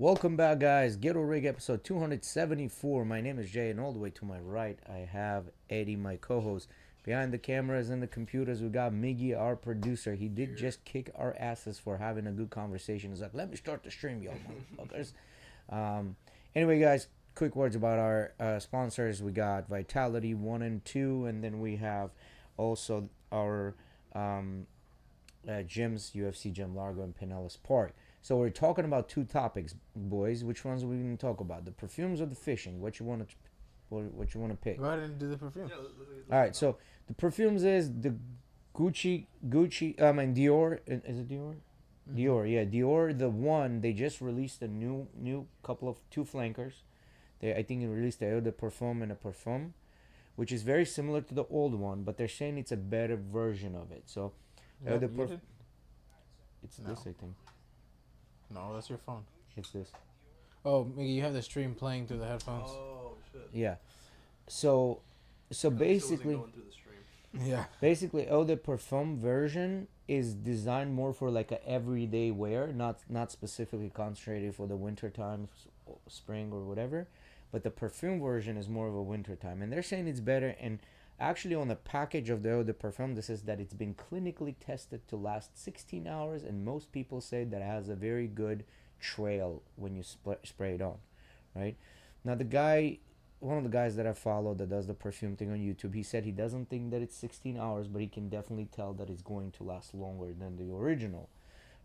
Welcome back, guys. Ghetto Rig episode 274. My name is Jay, and all the way to my right, I have Eddy, my co host. Behind the cameras and the computers, we got Miggy, our producer. He did just kick our asses for having a good conversation. He's like, let me start the stream, y'all motherfuckers. Anyway, guys, quick words about our sponsors. We got Vitality 1 and 2, and then we have also our gyms, UFC Gym Largo and Pinellas Park. So we're talking about two topics, boys. Which ones are we going to talk about? The perfumes or the fishing? What you want to, what you want to pick? Go ahead and do the perfume. Yeah, all right. So the perfumes is the Gucci. I mean Dior. Is it Dior? Mm-hmm. Dior. Yeah, Dior. The one they just released a new couple of two flankers. I think they released the Eau de Parfum and a Parfum, which is very similar to the old one, but they're saying it's a better version of it. So Eau de Parfum. It's no. This, I think. No, that's your phone. It's this. Oh, Miggy, you have the stream playing through the headphones. Oh shit. Yeah. So basically, going through the stream. Yeah. Basically, Eau de Parfum version is designed more for like a everyday wear, not specifically concentrated for the winter time, spring or whatever. But the perfume version is more of a winter time, and they're saying it's better. And actually, on the package of the Eau de Parfum, this is that it's been clinically tested to last 16 hours, and most people say that it has a very good trail when you spray it on, right? Now, one of the guys that I follow that does the perfume thing on YouTube, he said he doesn't think that it's 16 hours, but he can definitely tell that it's going to last longer than the original,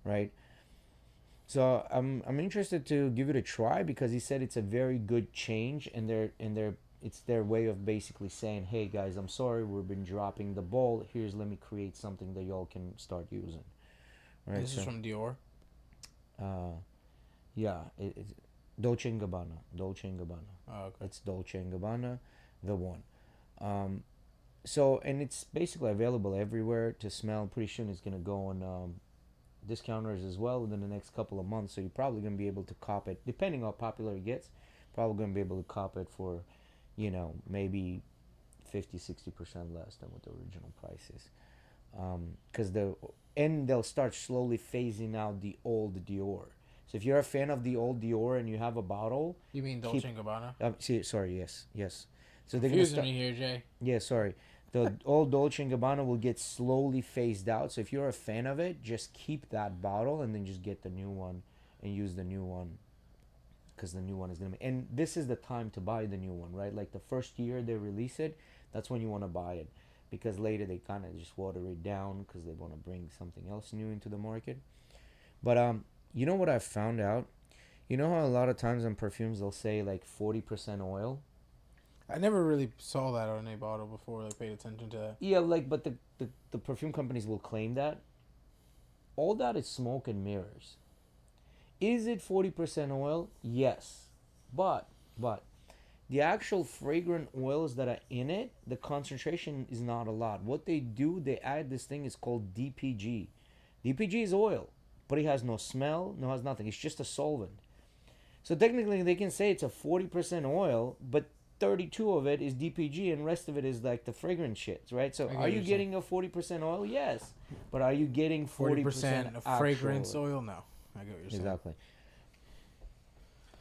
right? So I'm interested to give it a try because he said it's a very good change, and it's their way of basically saying, hey guys, I'm sorry, we've been dropping the ball. Let me create something that y'all can start using. Right. This is from Dior. Yeah, it's Dolce & Gabbana. Dolce & Gabbana. Oh, okay. It's Dolce & Gabbana, the one. So, and it's basically available everywhere to smell. Pretty soon it's gonna go on discounters as well within the next couple of months. So you're probably gonna be able to cop it, depending on how popular it gets. Probably gonna be able to cop it for, maybe 50-60% less than what the original price is. Because they'll start slowly phasing out the old Dior. So if you're a fan of the old Dior and you have a bottle, you mean Dolce & Gabbana? Sorry, yes. So they're confusing me here, Jay. Yeah, sorry. The old Dolce & Gabbana will get slowly phased out. So if you're a fan of it, just keep that bottle and then just get the new one and use the new one. Because the new one is going to be... And this is the time to buy the new one, right? Like the first year they release it, that's when you want to buy it. Because later they kind of just water it down because they want to bring something else new into the market. But you know what I found out? You know how a lot of times on perfumes they'll say like 40% oil? I never really saw that on a bottle before, like paid attention to that. Yeah, but the perfume companies will claim that. All that is smoke and mirrors. Is it 40% oil? Yes. But the actual fragrant oils that are in it, the concentration is not a lot. What they do, they add this thing is called DPG. DPG is oil, but it has no smell, has nothing. It's just a solvent. So technically they can say it's a 40% oil, but 32 of it is DPG and rest of it is like the fragrance shits, right? So are you getting a 40% oil? Yes. But are you getting 40% of fragrance oil? No. I get what you're saying. Exactly.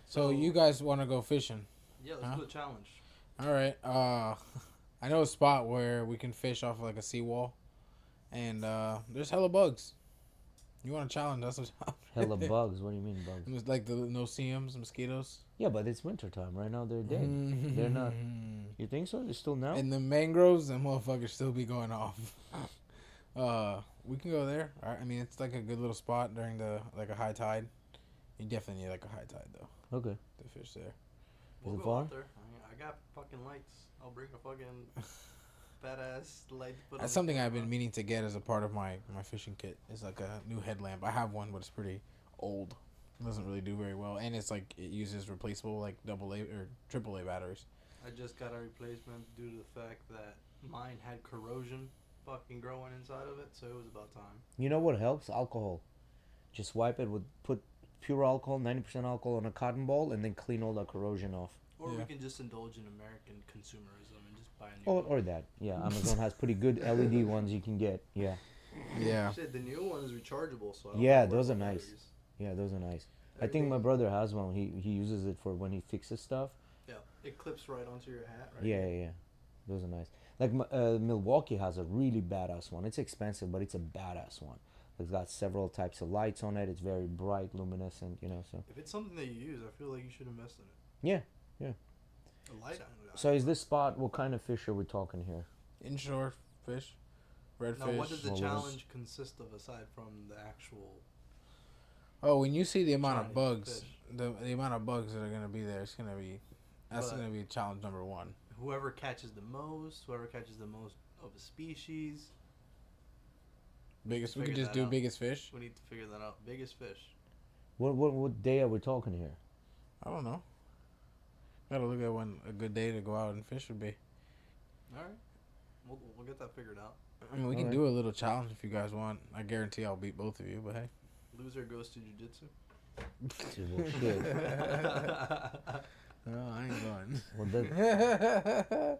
So you guys want to go fishing? Yeah, let's do a challenge. All right. I know a spot where we can fish off like a seawall, and there's hella bugs. You want to challenge? That's a challenge. Hella bugs? What do you mean bugs? It's like the no-see-ums, mosquitoes. Yeah, but it's wintertime. Right now they're dead. They're not. You think so? They're still now? In the mangroves, the motherfuckers still be going off. We can go there. All right. I mean, it's like a good little spot during a high tide. You definitely need like a high tide though. Okay. To fish there. We'll go out there. I got fucking lights. I'll bring a fucking badass light. That's something I've been meaning to get as a part of my fishing kit. It's like a new headlamp. I have one, but it's pretty old. It doesn't really do very well, and it's like it uses replaceable like AA or AAA batteries. I just got a replacement due to the fact that mine had corrosion fucking growing inside of it, so it was about time. You know what helps? Alcohol. Just wipe it with put pure alcohol, 90% alcohol on a cotton ball, and then clean all the corrosion off. Or we can just indulge in American consumerism and just buy a new one. Or that. Yeah, Amazon has pretty good LED ones you can get. Yeah. Yeah. Shit, the new one is rechargeable, so yeah, those are nice. Yeah, those are nice. I think my brother has one. He uses it for when he fixes stuff. Yeah, it clips right onto your hat, right? Yeah. Those are nice. Like Milwaukee has a really badass one. It's expensive, but it's a badass one. It's got several types of lights on it. It's very bright, luminescent. So. If it's something that you use, I feel like you should invest in it. Yeah. A light on it. So is this spot? What kind of fish are we talking here? Inshore fish, redfish. Now, what does the Well, challenge consist of aside from the actual? Oh, when you see the amount of Giant bugs, fish. the amount of bugs that are gonna be there, that's gonna be challenge number one. Whoever catches the most of a species. Biggest, we Figure could just that do out. biggest fish. We need to figure that out. Biggest fish. What day are we talking here? I don't know. Gotta look at when a good day to go out and fish would be. All right, we'll get that figured out. I mean, we can do a little challenge if you guys want. I guarantee I'll beat both of you, but hey. Loser goes to jiu-jitsu. Well, shit. No, I ain't going. Well,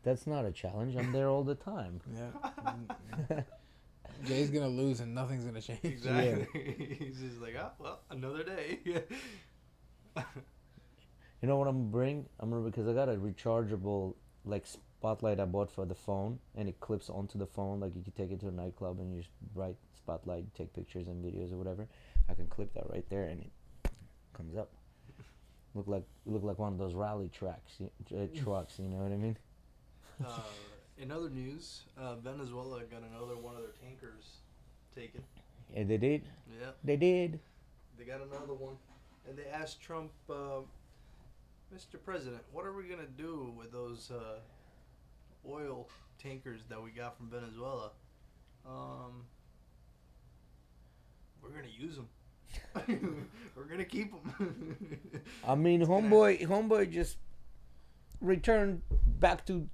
that's not a challenge. I'm there all the time. Yeah. Jay's gonna lose and nothing's gonna change. Exactly. He's just like, oh well, another day. You know what I'm gonna bring? Because I got a rechargeable like spotlight I bought for the phone, and it clips onto the phone. Like you can take it to a nightclub and you just bright spotlight, take pictures and videos or whatever. I can clip that right there, and it comes up. Look like one of those rally trucks. You know what I mean? In other news, Venezuela got another one of their tankers taken. Yeah, they did. Yeah, They did. they got another one, and they asked Trump, Mr. President, what are we gonna do with those oil tankers that we got from Venezuela? We're gonna use them. We're gonna keep them. I mean, homeboy just returned back to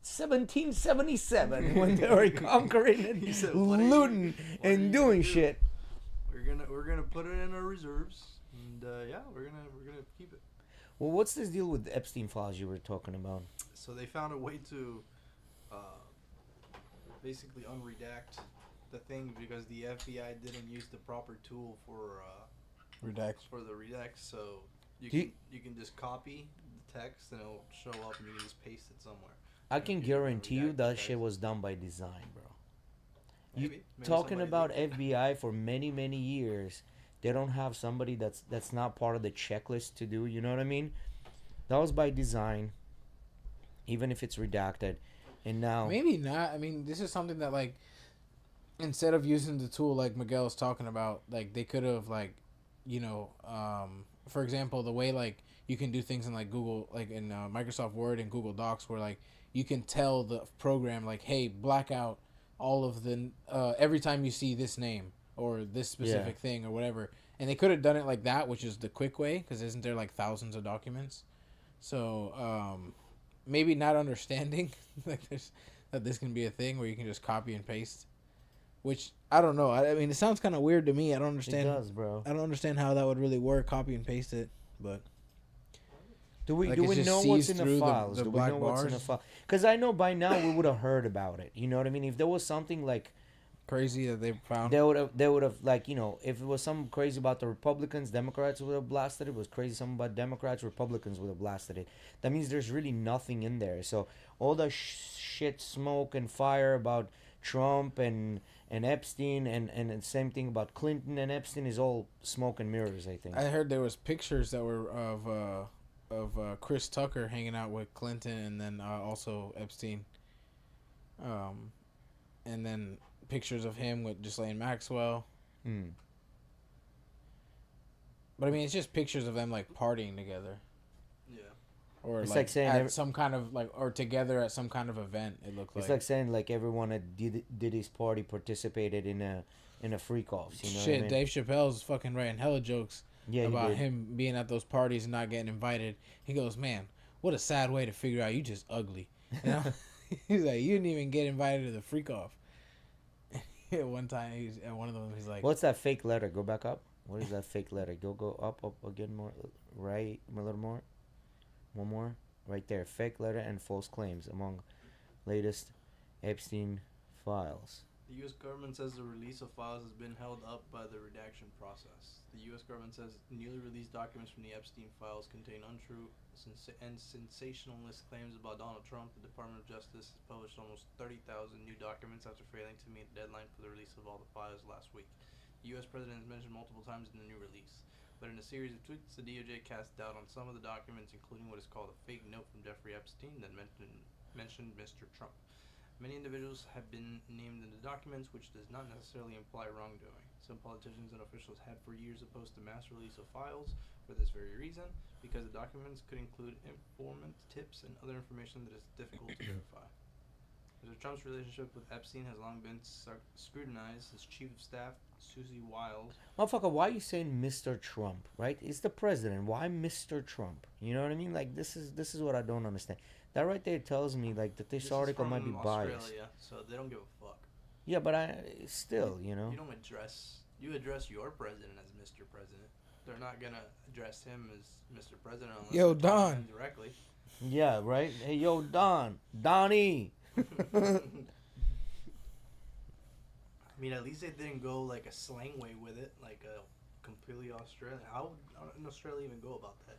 1777 when they were conquering and He said, "What are you- looting what are you and gonna doing do?" shit. We're gonna put it in our reserves, and yeah, we're gonna keep it. Well, what's this deal with the Epstein files you were talking about? So they found a way to basically unredact the thing because the FBI didn't use the proper tool for Redact. the redact. So you Do can just copy the text and it'll show up, and you can just paste it somewhere. I And can if you wanna guarantee you redact that the shit text- was done by design, bro. Maybe Talking somebody about did. FBI for many years, they don't have somebody that's not part of the checklist to do. You know what I mean? That was by design, even if it's redacted. And now, Maybe not. I mean, this is something that like, instead of using the tool like Miguel was talking about, like they could have like, for example, the way like you can do things in like Google, like in Microsoft Word and Google Docs, where like you can tell the program like, hey, black out all of the every time you see this name or this specific thing or whatever. And they could have done it like that, which is the quick way, because isn't there like thousands of documents? So maybe not understanding like that this can be a thing where you can just copy and paste, which I don't know. I mean, it sounds kind of weird to me. I don't understand. it does, bro. I don't understand how that would really work. Copy and paste it, but Do we Like, do it we just know what's sees in the through the files? Do we black know what's in the bars? file? Because I know by now we would have heard about it. You know what I mean? If there was something like crazy that they found. they would have like, if it was something crazy about the Republicans, Democrats would have blasted it. If it was crazy something about Democrats, Republicans would have blasted it. That means there's really nothing in there. So all the shit, smoke and fire about Trump and Epstein and the same thing about Clinton and Epstein is all smoke and mirrors, I think. I heard there was pictures that were of Chris Tucker hanging out with Clinton and then also Epstein. And then pictures of him with Ghislaine Maxwell. But I mean, it's just pictures of them like partying together. Yeah. Or It's like, like saying at some kind of like, or together at some kind of event. It looked It's like. like saying like everyone at Diddy's party participated in a freak offs. You know Shit, what I mean? Dave Chappelle's fucking writing hella jokes Yeah, he about did. him being at those parties and not getting invited. He goes, "Man, what a sad way to figure out you just ugly." You know? He's like, "You didn't even get invited to the freak off." One time, he's at one of them. He's like, What's that fake letter? Go back up. What is that fake letter? Go up again more. Right, a little more. One more. Right there. Fake letter and false claims among latest Epstein files. The U.S. government says the release of files has been held up by the redaction process. The U.S. government says newly released documents from the Epstein files contain untrue and sensationalist claims about Donald Trump. The Department of Justice has published almost 30,000 new documents after failing to meet the deadline for the release of all the files last week. The U.S. president is mentioned multiple times in the new release. But in a series of tweets, the DOJ cast doubt on some of the documents, including what is called a fake note from Jeffrey Epstein that mentioned Mr. Trump. Many individuals have been named in the documents, which does not necessarily imply wrongdoing. Some politicians and officials had for years opposed the mass release of files for this very reason, because the documents could include informant tips and other information that is difficult to verify. Mr. Trump's relationship with Epstein has long been scrutinized. His chief of staff, Susie Wiles. Motherfucker, why are you saying Mr. Trump, right? It's the president. Why Mr. Trump? You know what I mean? Like, this is what I don't understand. That right there tells me, like, that this article might be biased. Australia, so they don't give a fuck. Yeah, but still, you know. You address your president as Mr. President. They're not gonna address him as Mr. President unless yo, they're talking to Don. him directly. Yeah, right? Hey, yo, Donnie. I mean, at least they didn't go like a slang way with it, like a completely Australian. How would an Australia even go about that?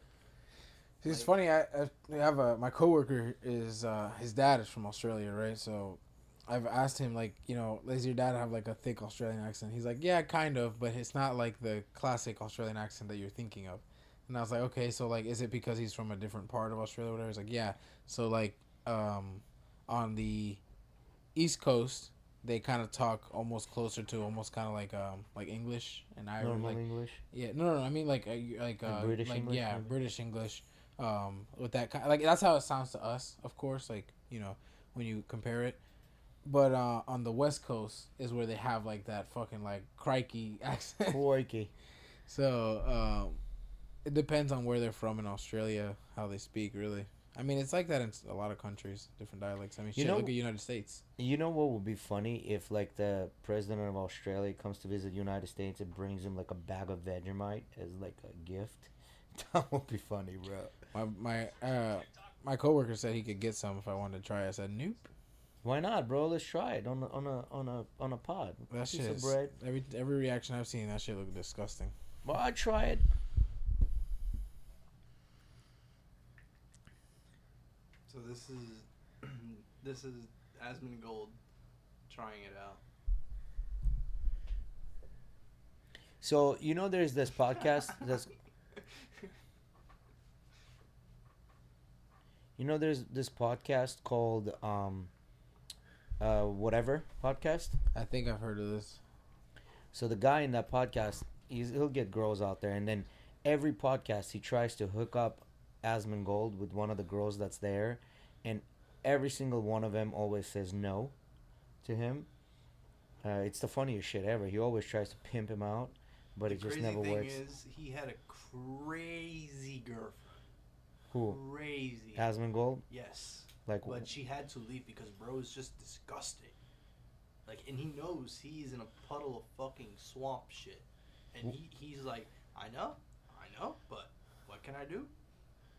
It's funny. I have my coworker is his dad is from Australia, right? So I've asked him, like, you know, does your dad have like a thick Australian accent? He's like, yeah, kind of, but it's not like the classic Australian accent that you're thinking of. And I was like, okay, so like, is it because he's from a different part of Australia or whatever? He's like, yeah. So like, on the East Coast, they kind of talk almost closer to almost kind of like English and Irish. Normal like, English? Yeah, no, I mean like British English? Yeah, Maybe? British English. With that kind, like, that's how it sounds to us, of course. Like, you know, when you compare it. But on the West Coast is where they have like that fucking like crikey accent. Crikey. So it depends on where they're from in Australia, how they speak, really. I mean, it's like that in a lot of countries, different dialects. I mean, shit, look at United States. You know what would be funny if, like, the president of Australia comes to visit the United States and brings him, like, a bag of Vegemite as, like, a gift? That would be funny, bro. My coworker said he could get some if I wanted to try it. I said, nope. Why not, bro? Let's try it on a pod. That shit is, bread. Every reaction I've seen, that shit look disgusting. Well, I'd try it. So this is Asmongold trying it out. So, you know, there's this podcast that's... You know, there's this podcast called, Whatever Podcast? I think I've heard of this. So the guy in that podcast, he'll get girls out there, and then every podcast he tries to hook up Asmongold with one of the girls that's there, and every single one of them always says no to him. It's the funniest shit ever. He always tries to pimp him out, but it just never works. The crazy thing is, he had a crazy girlfriend. Who? Crazy. Asmongold? Yes. Like, but she had to leave because bro is just disgusting. Like, and he knows he's in a puddle of fucking swamp shit, and he's like, I know, but what can I do?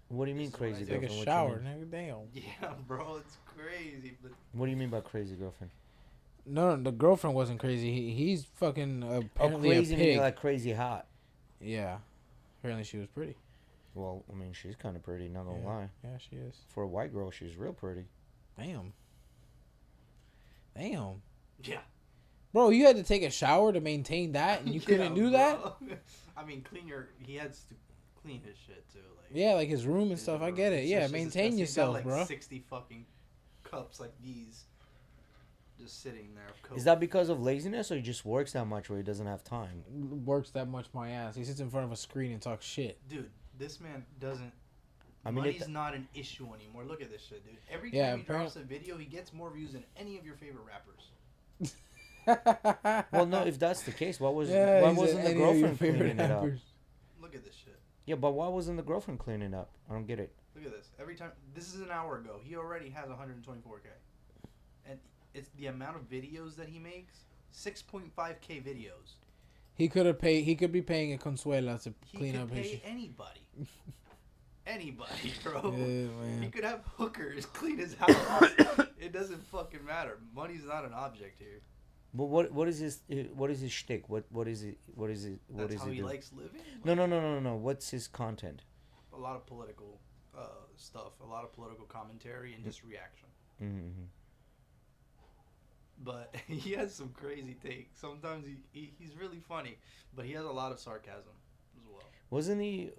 What do you mean crazy Take girlfriend? a shower, nigga. Damn. Yeah, bro, it's crazy. But What do you mean by crazy girlfriend? No, the girlfriend wasn't crazy. He's fucking apparently crazy a pig. meaning like crazy hot. Yeah. Apparently she was pretty. Well, I mean, she's kind of pretty, not gonna Yeah. lie. Yeah, she is. For a white girl, she's real pretty. Damn. yeah. Bro, you had to take a shower to maintain that, and you couldn't do that? I mean, he has to clean his shit too. Like, Yeah, like his room and stuff. I get it. It's Yeah, just maintain disgusting. yourself, He's got, like, bro. 60 fucking cups like these just sitting there. Of Coke. Is that because of laziness, or he just works that much where he doesn't have time? Works that much my ass. He sits in front of a screen and talks shit. Dude, this man doesn't. I mean, money's not an issue anymore. Look at this shit, dude. Every time Yeah, he drops a video, he gets more views than any of your favorite rappers. Well, no, if that's the case, why wasn't the any girlfriend of your cleaning it up? rappers. Look at this shit. Yeah, but why wasn't the girlfriend cleaning up? I don't get it. Look at this. Every time. This is an hour ago. He already has 124K. And it's the amount of videos that he makes. 6.5K videos. He could be paying a Consuela to He clean could up his pay shit. anybody. Anybody, bro. Yeah, He man. could have hookers clean his house. It doesn't fucking matter. Money's not an object here. But what is his shtick? What is it? What is it? What That's is how he he do? likes living. No. What's his content? A lot of political stuff, a lot of political commentary, and just reaction. Mm-hmm. But he has some crazy takes. Sometimes he's really funny, but he has a lot of sarcasm as well. Wasn't he?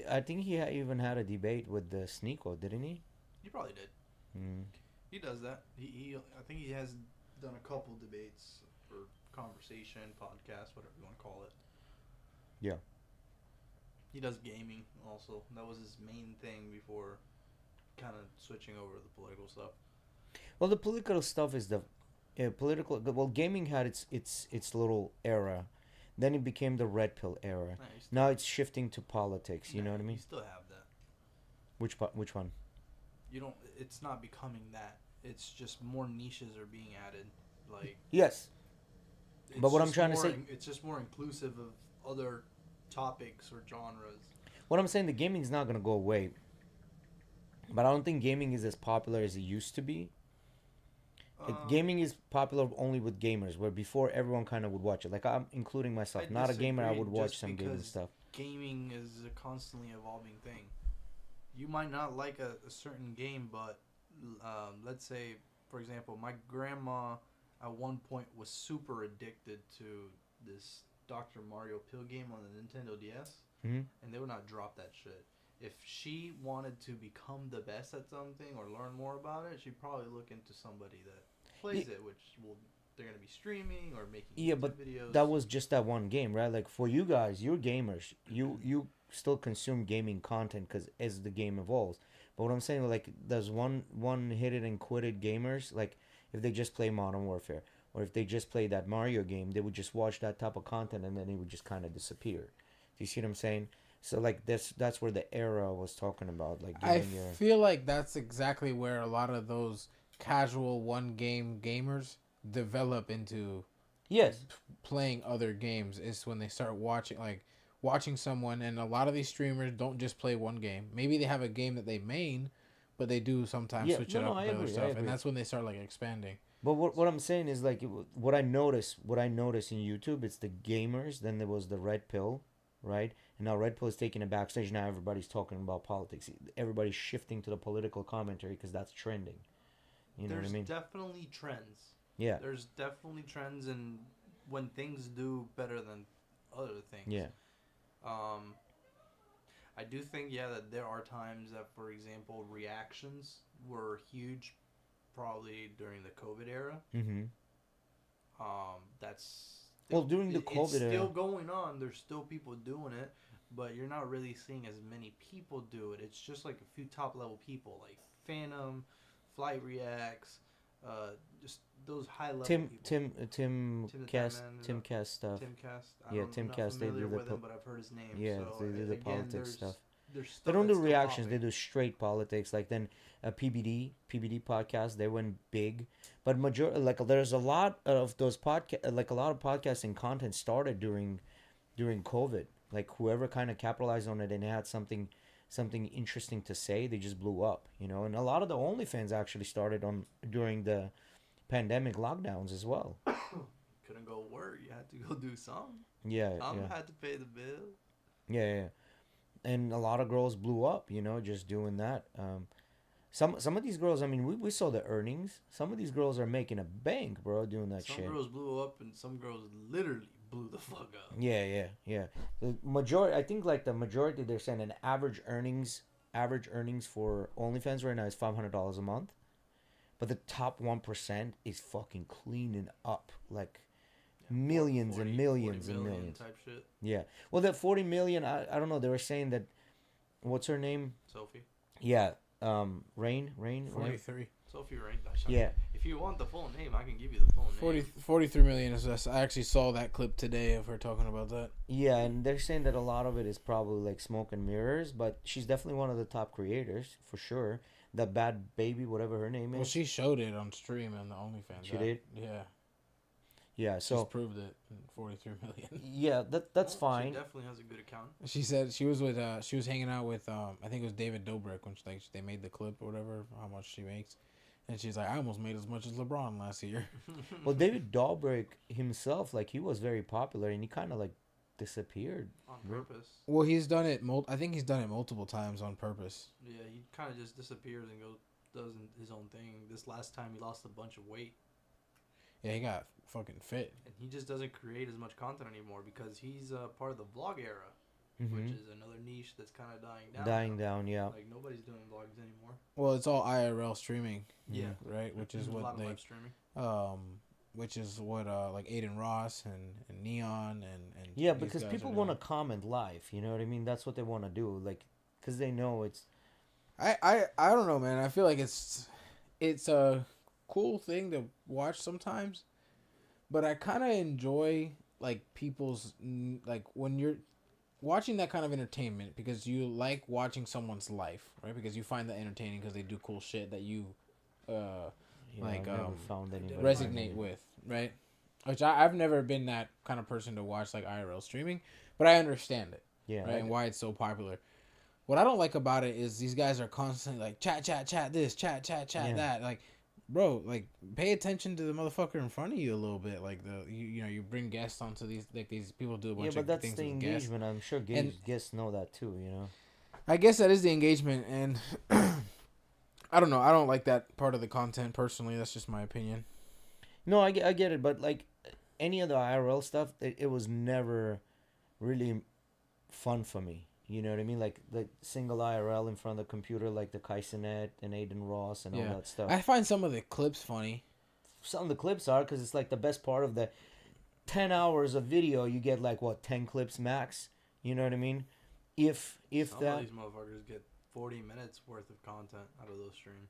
I think he even had a debate with the Sneeko, didn't he? He probably did. Mm. He does that. He I think he has done a couple debates or conversation, podcast, whatever you want to call it. Yeah. He does gaming also. That was his main thing before kind of switching over to the political stuff. Well, the political stuff is the political. Well, gaming had its little era, then it became the red pill era. Nah, Now it's shifting to politics. You know what I You mean? still have that. Which one? You don't. It's not becoming that. It's just more niches are being added. Like Yes. it's But what I'm just trying to more say- it's just more inclusive of other topics or genres. What I'm saying, the gaming's not gonna go away. But I don't think gaming is as popular as it used to be. Gaming is popular only with gamers, where before everyone kind of would watch it. Like I'm including myself, I not a gamer. I disagree would watch just some gaming because stuff. Gaming is a constantly evolving thing. You might not like a certain game, but let's say, for example, my grandma at one point was super addicted to this Dr. Mario pill game on the Nintendo DS, Hmm. and they would not drop that shit. If she wanted to become the best at something or learn more about it, she'd probably look into somebody that plays it, which they're gonna be streaming or making YouTube but videos. that was just that one game, right? Like for you guys, you're gamers. You still consume gaming content because as the game evolves. But what I'm saying, like, there's one hit it and quit it gamers. Like if they just play Modern Warfare or if they just play that Mario game, they would just watch that type of content and then it would just kind of disappear. Do you see what I'm saying? So like that's where the era was talking about. Like I giving your feel like that's exactly where a lot of those casual one game gamers develop into yes. playing other games. Is when they start watching someone, and a lot of these streamers don't just play one game. Maybe they have a game that they main, but they do sometimes switch it up with other stuff, and that's when they start like expanding. But what I'm saying is like what I notice in YouTube, it's the gamers. Then there was the red pill, right? And now red pill is taking a backstage. Now everybody's talking about politics. Everybody's shifting to the political commentary because that's trending. You know what I mean? There's definitely trends. Yeah. There's definitely trends in when things do better than other things. Yeah. I do think that there are times that, for example, reactions were huge, probably during the COVID era. Mm-hmm. That's Well, during the COVID it's era, still going on. There's still people doing it, but you're not really seeing as many people do it. It's just like a few top level people, like Phantom, Flight Reacts, just those high level people. Tim Cast stuff. Timcast. Yeah, I'm Timcast, not they familiar do the with him, but I've heard his name. Yeah, so they do the again, politics stuff. There's They stuff don't do that's still reactions. popping. They do straight politics. Like then a PBD podcast. They went big, but there's a lot of those like a lot of podcasting content started during COVID. Like whoever kind of capitalized on it and had something interesting to say, they just blew up. You know, and a lot of the OnlyFans actually started during the pandemic lockdowns as well. Couldn't go work. You had to go do something. Yeah, Had to pay the bill. yeah. And a lot of girls blew up, you know, just doing that. Some of these girls, I mean, we saw the earnings. Some of these girls are making a bank, bro, doing that shit. Some girls blew up, and some girls literally blew the fuck up. Yeah. The majority, I think, like the majority, they're saying an average earnings for OnlyFans right now is $500 a month, but the top 1% is fucking cleaning up like millions 40 and millions 40 and million millions. type shit. Yeah. Well, that 40 million, I don't know. They were saying that, what's her name? Sophie. Yeah. Rain. 43. Sophie Rain. Yeah. If you want the full name, I can give you the full name. 43 million is this. I actually saw that clip today of her talking about that. Yeah, and they're saying that a lot of it is probably like smoke and mirrors, but she's definitely one of the top creators for sure. The Bad Baby, whatever her name is. Well, she showed it on stream on the OnlyFans. She did? Yeah. Yeah, so She's proved it. 43 million. yeah, that's fine. She definitely has a good account. She said she was hanging out with I think it was David Dobrik when they made the clip or whatever, how much she makes, And she's like, I almost made as much as LeBron last year. Well, David Dobrik himself, like, he was very popular, and he kind of like disappeared on purpose. Well, he's done it. I think he's done it multiple times on purpose. Yeah, he kind of just disappears and does his own thing. This last time he lost a bunch of weight. Yeah, he got fucking fit. And he just doesn't create as much content anymore because he's part of the vlog era, Mm-hmm. which is another niche that's kind of dying down. Dying down, yeah. Like, nobody's doing vlogs anymore. Well, it's all IRL streaming. Yeah. Right, which is a what lot of they live streaming. which is what like Aiden Ross and Neon and Yeah, these because guys people are want to doing. comment live, you know what I mean? That's what they want to do, like, because they know it's... I don't know, man. I feel like it's a cool thing to watch sometimes, but I kind of enjoy like people's like when you're watching that kind of entertainment because you like watching someone's life, right? Because you find that entertaining because they do cool shit that you like I've never found anybody resonate with, right? Which I've never been that kind of person to watch like IRL streaming, but I understand it, Yeah, right? And why it's so popular. What I don't like about it is these guys are constantly like chat this, chat that. Like, bro, like pay attention to the motherfucker in front of you a little bit. Like you know you bring guests onto these like these people do a bunch but of that's things the with guests. engagement. I'm sure guests know that too, you know? I guess that is the engagement, and I don't know. I don't like that part of the content personally. That's just my opinion. No, I get it, but like any of the IRL stuff, it was never really fun for me. You know what I mean? Like single IRL in front of the computer, like the Kaisenet and Aiden Ross and all that stuff. I find some of the clips funny. Some of the clips are, because it's like the best part of the 10 hours of video. You get like, what, 10 clips max? You know what I mean? If Some that... of these motherfuckers get 40 minutes worth of content out of those streams.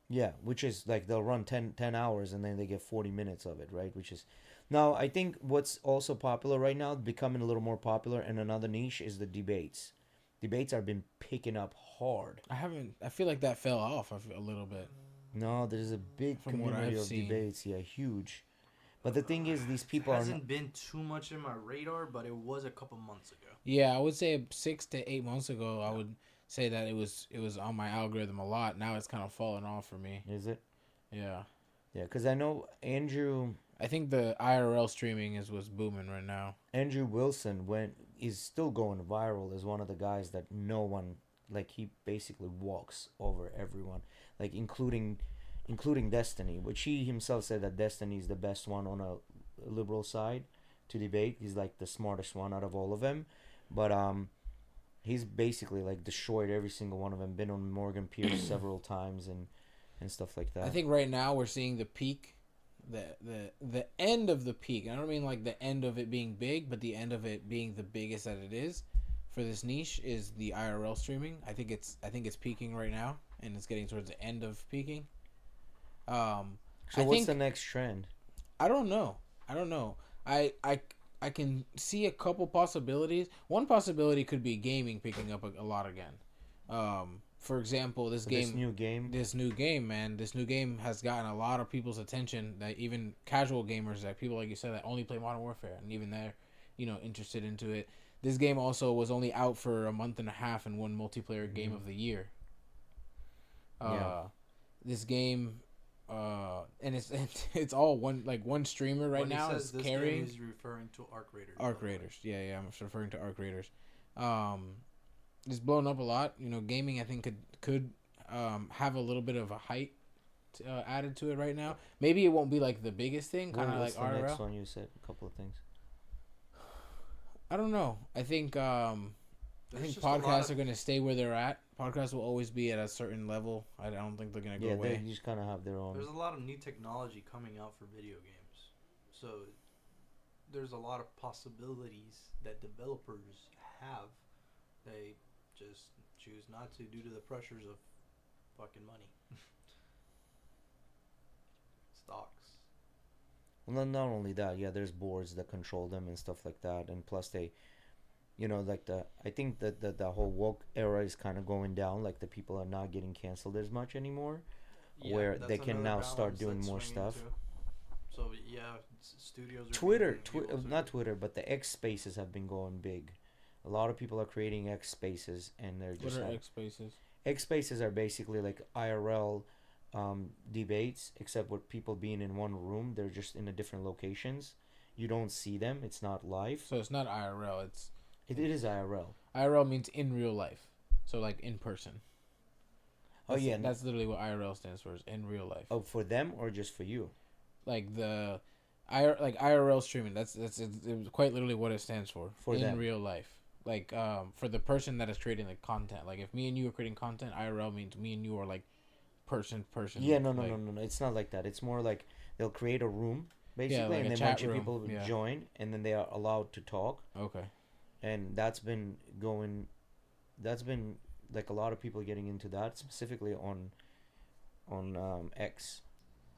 Yeah, which is like they'll run 10 hours and then they get 40 minutes of it, right? Which is... Now, I think what's also popular right now, becoming a little more popular in another niche, is the debates. Debates have been picking up hard. I feel like that fell off a little bit. No, there's a big From what community I've of seen. debates. Yeah, huge. But the thing is, these people It are... hasn't been too much in my radar, but it was a couple months ago. Yeah, I would say 6 to 8 months ago, I would say that it was on my algorithm a lot. Now it's kind of fallen off for me. Is it? Yeah. Yeah, because I know Andrew... I think the IRL streaming is what's booming right now. Andrew Wilson is still going viral as one of the guys that no one, like, he basically walks over everyone, like including Destiny, which he himself said that Destiny is the best one on a liberal side to debate. He's like the smartest one out of all of them, but he's basically like destroyed every single one of them. Been on Morgan Pierce several times and stuff like that. I think right now we're seeing the peak. The end of the peak. And I don't mean like the end of it being big, but the end of it being the biggest that it is for this niche is the IRL streaming. I think it's peaking right now, and it's getting towards the end of peaking. So what's the next trend? I don't know. I can see a couple possibilities. One possibility could be gaming picking up a lot again. For example, this new game, man. This new game has gotten a lot of people's attention. That even casual gamers, that people like you said that only play Modern Warfare, and even they're, interested into it. This game also was only out for a month and a half and won multiplayer game of the year. This game, and it's all one streamer right when now is carrying. This game is referring to Arc Raiders. Arc Raiders, yeah, I'm referring to Arc Raiders. It's blown up a lot. Gaming I think could have a little bit of a height added to it right now. Maybe it won't be like the biggest thing, kind of like the RRL. Next one you said a couple of things. I don't know. I think podcasts are going to stay where they're at. Podcasts will always be at a certain level. I don't think they're going to go away. Yeah, they just kind of have their own. There's a lot of new technology coming out for video games, so there's a lot of possibilities that developers have. They just choose not to due to the pressures of fucking money. Stocks. Well, not only that, there's boards that control them and stuff like that, and plus they, I think that the whole woke era is kind of going down. Like the people are not getting canceled as much anymore, where they can now start doing more stuff. So studios. Not Twitter, but the X Spaces have been going big. A lot of people are creating X Spaces, and they're just. What are X Spaces? X Spaces are basically like IRL debates, except with people being in one room. They're just in a different locations. You don't see them. It's not live. So it's not IRL. It is IRL. IRL means in real life. So like in person. Oh yeah, That's literally what IRL stands for. Is in real life. Oh, for them or just for you? Like the IRL streaming. It was quite literally what it stands for. For in them. real life. Like for the person that is creating the content. Like if me and you are creating content, IRL means me and you are like person. Yeah, no. It's not like that. It's more like they'll create a room basically, like and a then a bunch chat of people room, yeah. join, and then they are allowed to talk. Okay. And that's been going. That's been like a lot of people getting into that, specifically on X.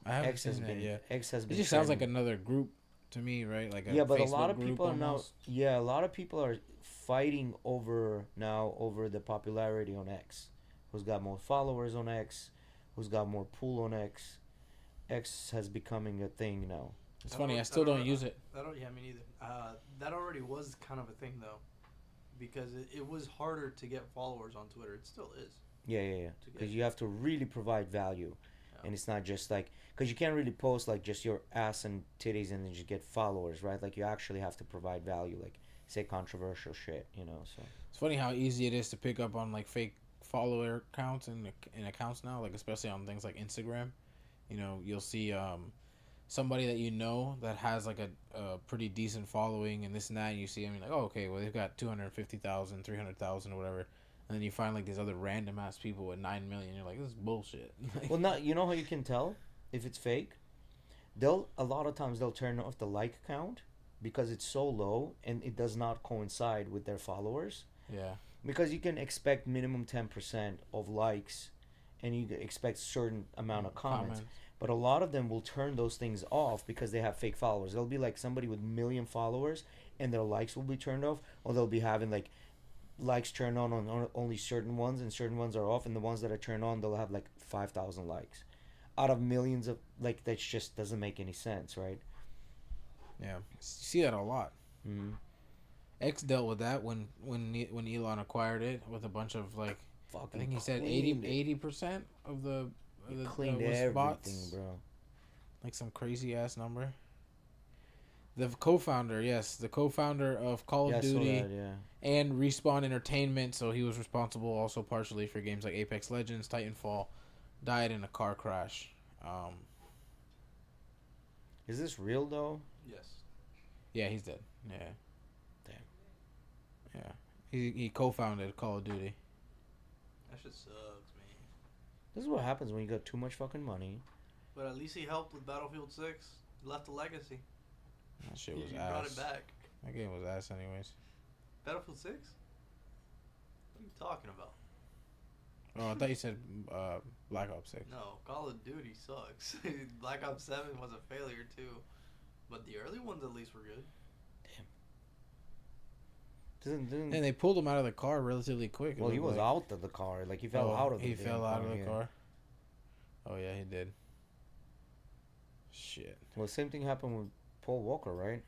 I haven't X has seen that been yet. X has It been. just sounds like trending. another group to me, right? Like a Yeah, but a Facebook lot of group people are now. almost. Yeah, a lot of people are fighting over the popularity on X. Who's got more followers on X? Who's got more pool on X? X has becoming a thing now. It's funny. I still don't use it. Yeah, me neither. That already was kind of a thing though, because it was harder to get followers on Twitter. It still is. Yeah. Because you have to really provide value, Yeah. and it's not just like because you can't really post like just your ass and titties and then just get followers, right? Like you actually have to provide value, like say controversial shit, So It's funny how easy it is to pick up on like fake follower accounts and accounts now, like especially on things like Instagram. You'll see somebody that that has like a pretty decent following and this and that, and you see them, you're like, oh, okay, well they've got 250,000, 300,000 or whatever, and then you find like these other random ass people with 9 million. You're like, this is bullshit. well, not you know how you can tell if it's fake. A lot of times they'll turn off the like count because it's so low and it does not coincide with their followers. Yeah. Because you can expect minimum 10% of likes, and you expect certain amount of comments. But a lot of them will turn those things off because they have fake followers. They'll be like somebody with 1 million followers, and their likes will be turned off, or they'll be having like likes turned on only certain ones, and certain ones are off, and the ones that are turned on, they'll have like 5,000 likes out of millions of like that. Just doesn't make any sense, right? Yeah, you see that a lot. Mm-hmm. X dealt with that when Elon acquired it with a bunch of like Fucking I think he said 80% of the cleaned was everything, bots. bro. Like some crazy ass number. The co-founder of Call of Duty and Respawn Entertainment, so he was responsible also partially for games like Apex Legends, Titanfall, died in a car crash. Is this real though? Yes. Yeah, he's dead. Yeah. Damn. Yeah. He co-founded Call of Duty. That shit sucks, man. This is what happens when you got too much fucking money. But at least he helped with Battlefield 6. He left a legacy. That shit was He ass. brought it back. That game was ass anyways. Battlefield 6? What are you talking about? Oh, I thought you said Black Ops 6. No, Call of Duty sucks. Black Ops 7 was a failure too. But the early ones at least were good. Damn. And they pulled him out of the car relatively quick. Well, he was out of the car. Like, he fell out of the He fell out of the yeah. car. Oh, yeah, he did. Shit. Well, same thing happened with Paul Walker, right?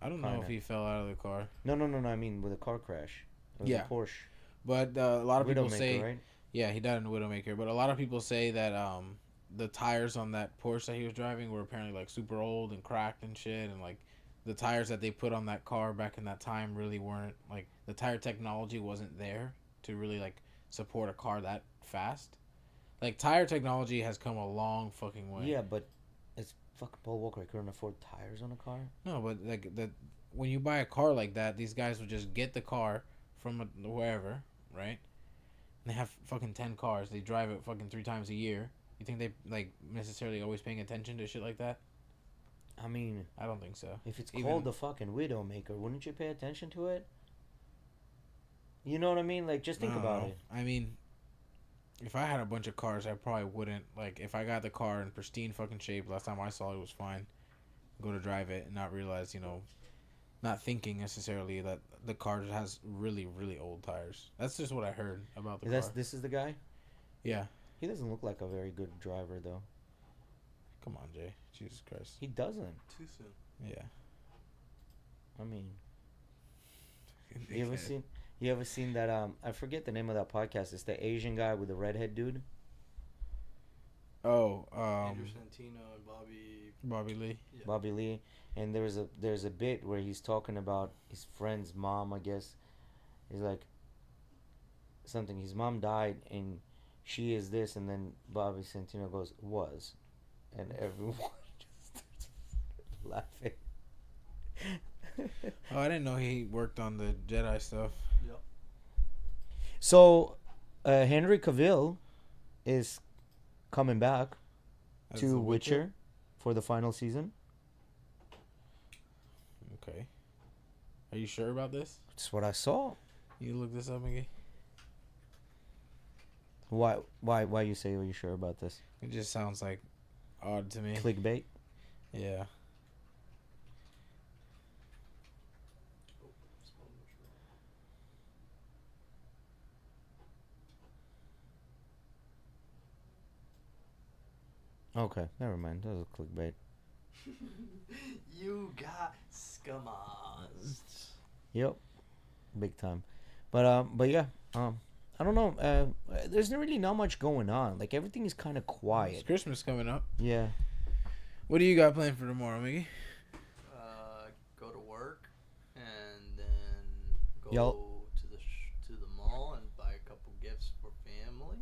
I don't know if he fell out of the car. No. I mean, with a car crash. It was a Porsche. But a lot of people Widowmaker, say... right? Yeah, he died in a Widowmaker. But a lot of people say that the tires on that Porsche that he was driving were apparently, like, super old and cracked and shit. And, like, the tires that they put on that car back in that time really weren't... Like, the tire technology wasn't there to really, like, support a car that fast. Like, tire technology has come a long fucking way. Yeah, but it's fucking Paul Walker. He couldn't afford tires on a car? No, but, like, when you buy a car like that, these guys would just get the car from wherever, right? And they have fucking 10 cars. They drive it fucking 3 times a year. You think they, like, necessarily always paying attention to shit like that? I mean... I don't think so. If it's called the fucking Widowmaker, wouldn't you pay attention to it? You know what I mean? Like, just think about it. I mean, if I had a bunch of cars, I probably wouldn't. Like, if I got the car in pristine fucking shape, last time I saw it was fine, go to drive it and not realize, not thinking necessarily that the car just has really, really old tires. That's just what I heard about the car. This is the guy? Yeah. He doesn't look like a very good driver, though. Come on, Jay. Jesus Christ. He doesn't. Too soon. Yeah. I mean... You ever seen that, I forget the name of that podcast. It's the Asian guy with the redhead dude. Oh, Andrew Santino and Bobby Lee. Yeah. Bobby Lee, and there's a bit where he's talking about his friend's mom. I guess he's like something. His mom died, and she is this, and then Bobby Santino goes was, and everyone just starts laughing. Oh, I didn't know he worked on the Jedi stuff. Yep. So, Henry Cavill is coming back As to the Witcher for the final season. Okay. Are you sure about this? That's what I saw. You look this up, Miggy? Why you say, are you sure about this? It just sounds like odd to me. Clickbait? Yeah. Okay, never mind. That was a clickbait. You got scammers. Yep, big time. But yeah, I don't know. There's really not much going on. Like everything is kind of It's quiet. Christmas coming up. Yeah. What do you got planned for tomorrow, Miggy? Go to work and then go Yup. to the mall and buy a couple gifts for family,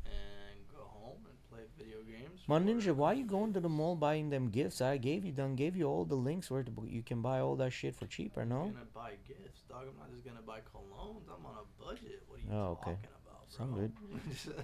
and go home and play video games. Man Ninja, why you going to the mall buying them gifts? I gave you all the links where you can buy all that shit for cheaper, no? I'm gonna buy gifts, dog. I'm not just gonna buy colognes. I'm on a budget. What are you Oh, okay. talking about, bro? Sound good.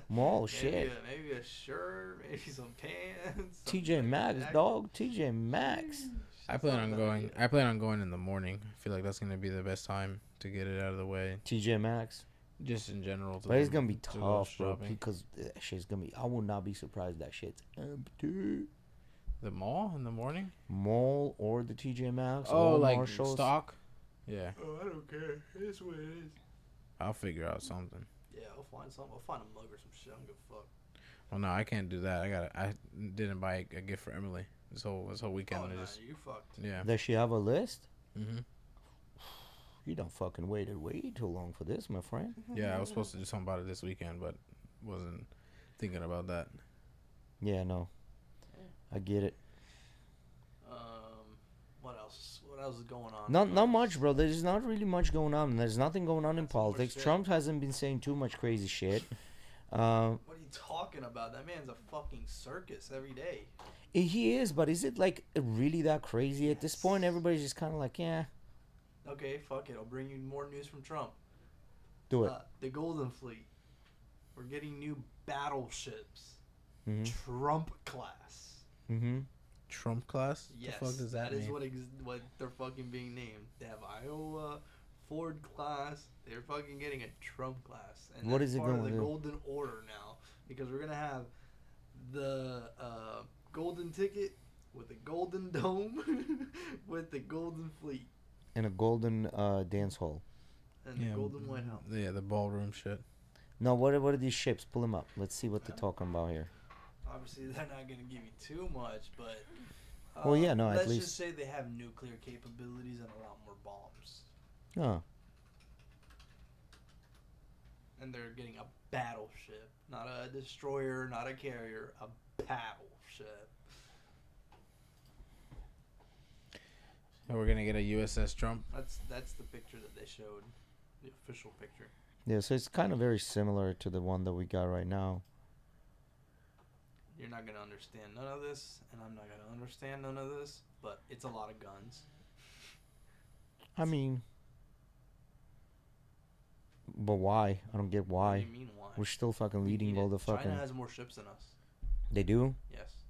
Mall shit. Maybe a shirt, maybe some pants. TJ something Maxx, like that. dog. TJ Maxx. I plan on going in the morning. I feel like that's gonna be the best time to get it out of the way, TJ Maxx. just in general. But it's gonna be to go tough, bro, shopping. because that shit's gonna be. I will not be surprised that shit's empty. The mall in the morning. Mall or the TJ Maxx. Oh, or like Marshalls. stock. Yeah, Oh, I don't care. It is what it is. I'll figure out something. Yeah, I'll find something. I'll find a mug or some shit. I don't give a fuck. Well, no, I can't do that. I didn't buy a gift for Emily this whole weekend. Oh, I nah, just you fucked. yeah. Does she have a list? Mhm. You don't fucking waited way too long for this, my friend. Yeah, I was supposed to do something about it this weekend, but wasn't thinking about that. Yeah, no. I get it. What else? What else is going on? Not much, bro. There's not really much going on. There's nothing going on in That's more politics. shit. Trump hasn't been saying too much crazy shit. What are you talking about? That man's a fucking circus every day. He is, but is it like really that crazy at this Yes. point? Everybody's just kind of like, yeah, Okay, fuck it. I'll bring you more news from Trump. do it. The Golden Fleet. We're getting new battleships. Mhm. Trump class. Mhm. Trump class? Yes. The fuck does that That is mean? what they're fucking being named. They have Iowa, Ford class. They're fucking getting a Trump class. And What that's is it part of gonna the do? Golden Order now, because we're gonna have the golden ticket with the golden dome with the Golden Fleet And a golden dance hall. and the Golden White House. Yeah, the ballroom shit. No, what are these ships? Pull them up. Let's see what they're talking about here. Obviously, they're not gonna give you too much, but Well, yeah, no, at let's least- just say they have nuclear capabilities and a lot more bombs, Oh, and they're getting a battleship, not a destroyer, not a carrier, a battleship. And we're gonna get a USS Trump. That's the picture that they showed, the official picture. yeah. So it's kind of very similar to the one that we got right now. You're not gonna understand none of this, and I'm not gonna understand none of this, but it's a lot of guns. I mean, but why? I don't get What why. do you mean why? We're still fucking We leading need all it. the fucking. China has more ships than us. They do. Yes.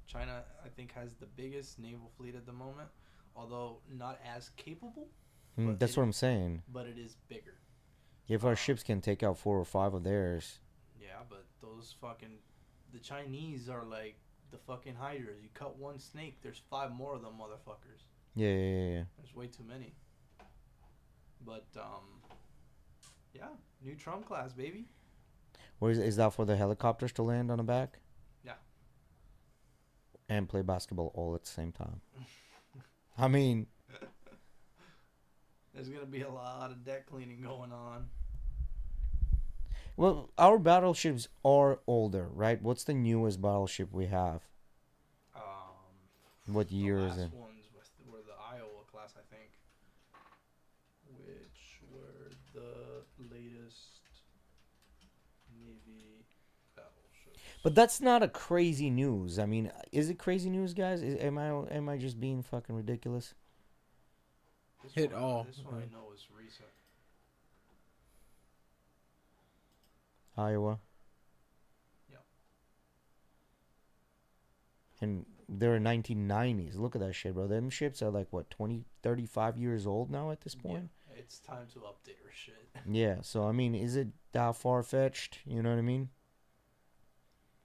China, I think, has the biggest naval fleet at the moment, although not as capable, But That's it- what I'm saying. but it is bigger. If our ships can take out 4 or 5 of theirs, Yeah, but those fucking... The Chinese are like the fucking hydras. You cut one snake, there's 5 more of them motherfuckers. yeah. There's way too many. But, yeah, new Trump class, baby. Where is that for the helicopters to land on the back? Yeah. And play basketball all at the same time. I mean, There's gonna be a lot of deck cleaning going on. Well, our battleships are older, right? What's the newest battleship we have? What The year is last it? ones were the Iowa class, I think, which were the latest Navy battleships. But that's not a crazy news. I mean, is it crazy news, guys? Am I just being fucking ridiculous? This one I know is recent. Iowa. Yeah. And they're 1990s. Look at that shit, bro. Them ships are like, what, 20, 35 years old now at this point? Yeah, it's time to update our shit. Yeah, so, I mean, is it that far-fetched? You know what I mean?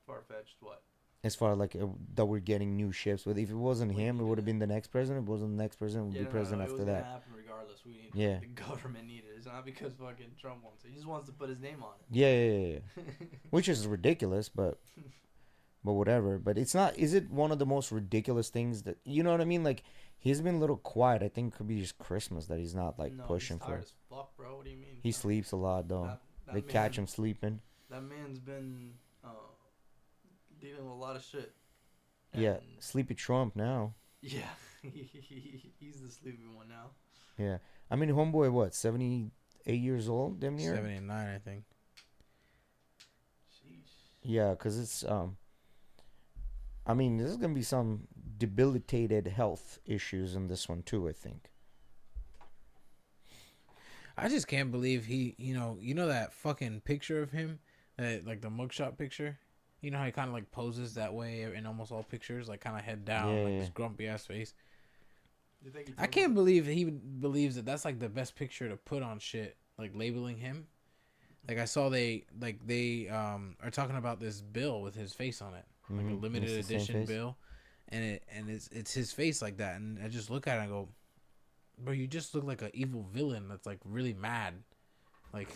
Far-fetched what? As far like that we're getting new ships with. If it wasn't him, it would have been the next president. If it wasn't the next president, it would be president after it was that. gonna happen regardless. We need Yeah. the government needed it. It's not because fucking Trump wants it. He just wants to put his name on it. Yeah. Which is ridiculous, but whatever. But it's not. Is it one of the most ridiculous things that you know what I mean? Like he's been a little quiet. I think it could be just Christmas that he's not like pushing he's tired for. as fuck, bro. What do you mean? He sleeps a lot though. They catch him sleeping. That man's been dealing with a lot of shit. Yeah, sleepy Trump now. Yeah, he's the sleepy one now. Yeah, I mean, homeboy, what, 78 years old, damn near? 79, I think. Sheesh. Yeah, because it's, I mean, there's going to be some debilitated health issues in this one, too, I think. I just can't believe he, you know that fucking picture of him, like the mugshot picture? You know how he kind of like poses that way in almost all pictures, like kind of head down, like this grumpy ass face. I can't believe he believes that that's like the best picture to put on shit, like labeling him. Like I saw they are talking about this bill with his face on it, like a limited edition bill, and it's his face like that, and I just look at it and I go, bro, you just look like an evil villain that's like really mad, like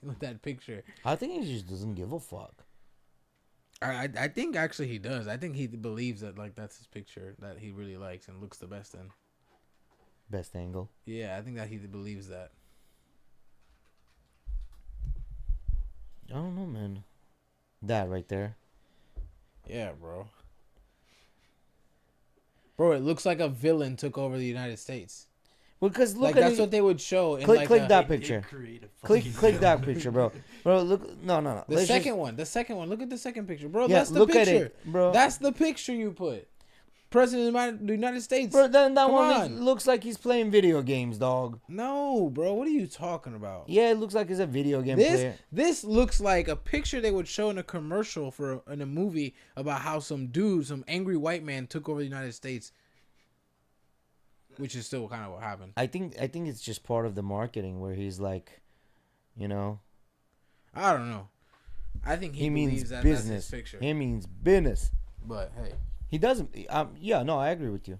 with that picture. I think he just doesn't give a fuck. I think actually he does. I think he believes that like that's his picture that he really likes and looks the best in. Best angle. Yeah, I think that he believes that. I don't know, man. That right there. Yeah, bro. Bro, it looks like a villain took over the United States. Because look like at that's what they would show. In click like that picture. Click that picture, bro. Bro, look. No. The second one. Look at the second picture, bro. Yeah, that's the look picture, at it, bro. That's the picture you put. President of the United States. Bro, then that Come one on. looks like he's playing video games, dog. No, bro. What are you talking about? Yeah, it looks like he's a video game player. This looks like a picture they would show in a commercial in a movie about how some angry white man took over the United States. Which is still kind of what happened. I think it's just part of the marketing where he's like, you know. I don't know. I think he believes means that business. that's his picture. He means business. But hey, he doesn't. Yeah, no, I agree with you.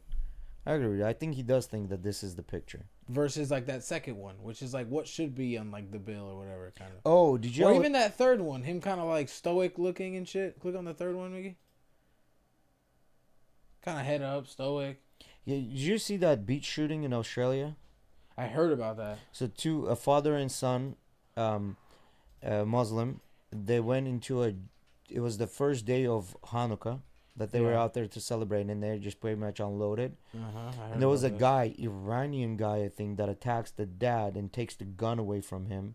I think he does think that this is the picture. Versus like that second one, which is like what should be on like the bill or whatever kind of. Oh, did you? Or even that third one, him kind of like stoic looking and shit. Click on the third one, Miggy. Kind of head up, stoic. Yeah, did you see that beach shooting in Australia? I heard about that. So a father and son, Muslim, they went into it was the first day of Hanukkah that they were out there to celebrate, and they just pretty much unloaded. And there was a guy, Iranian guy, I think, that attacks the dad and takes the gun away from him.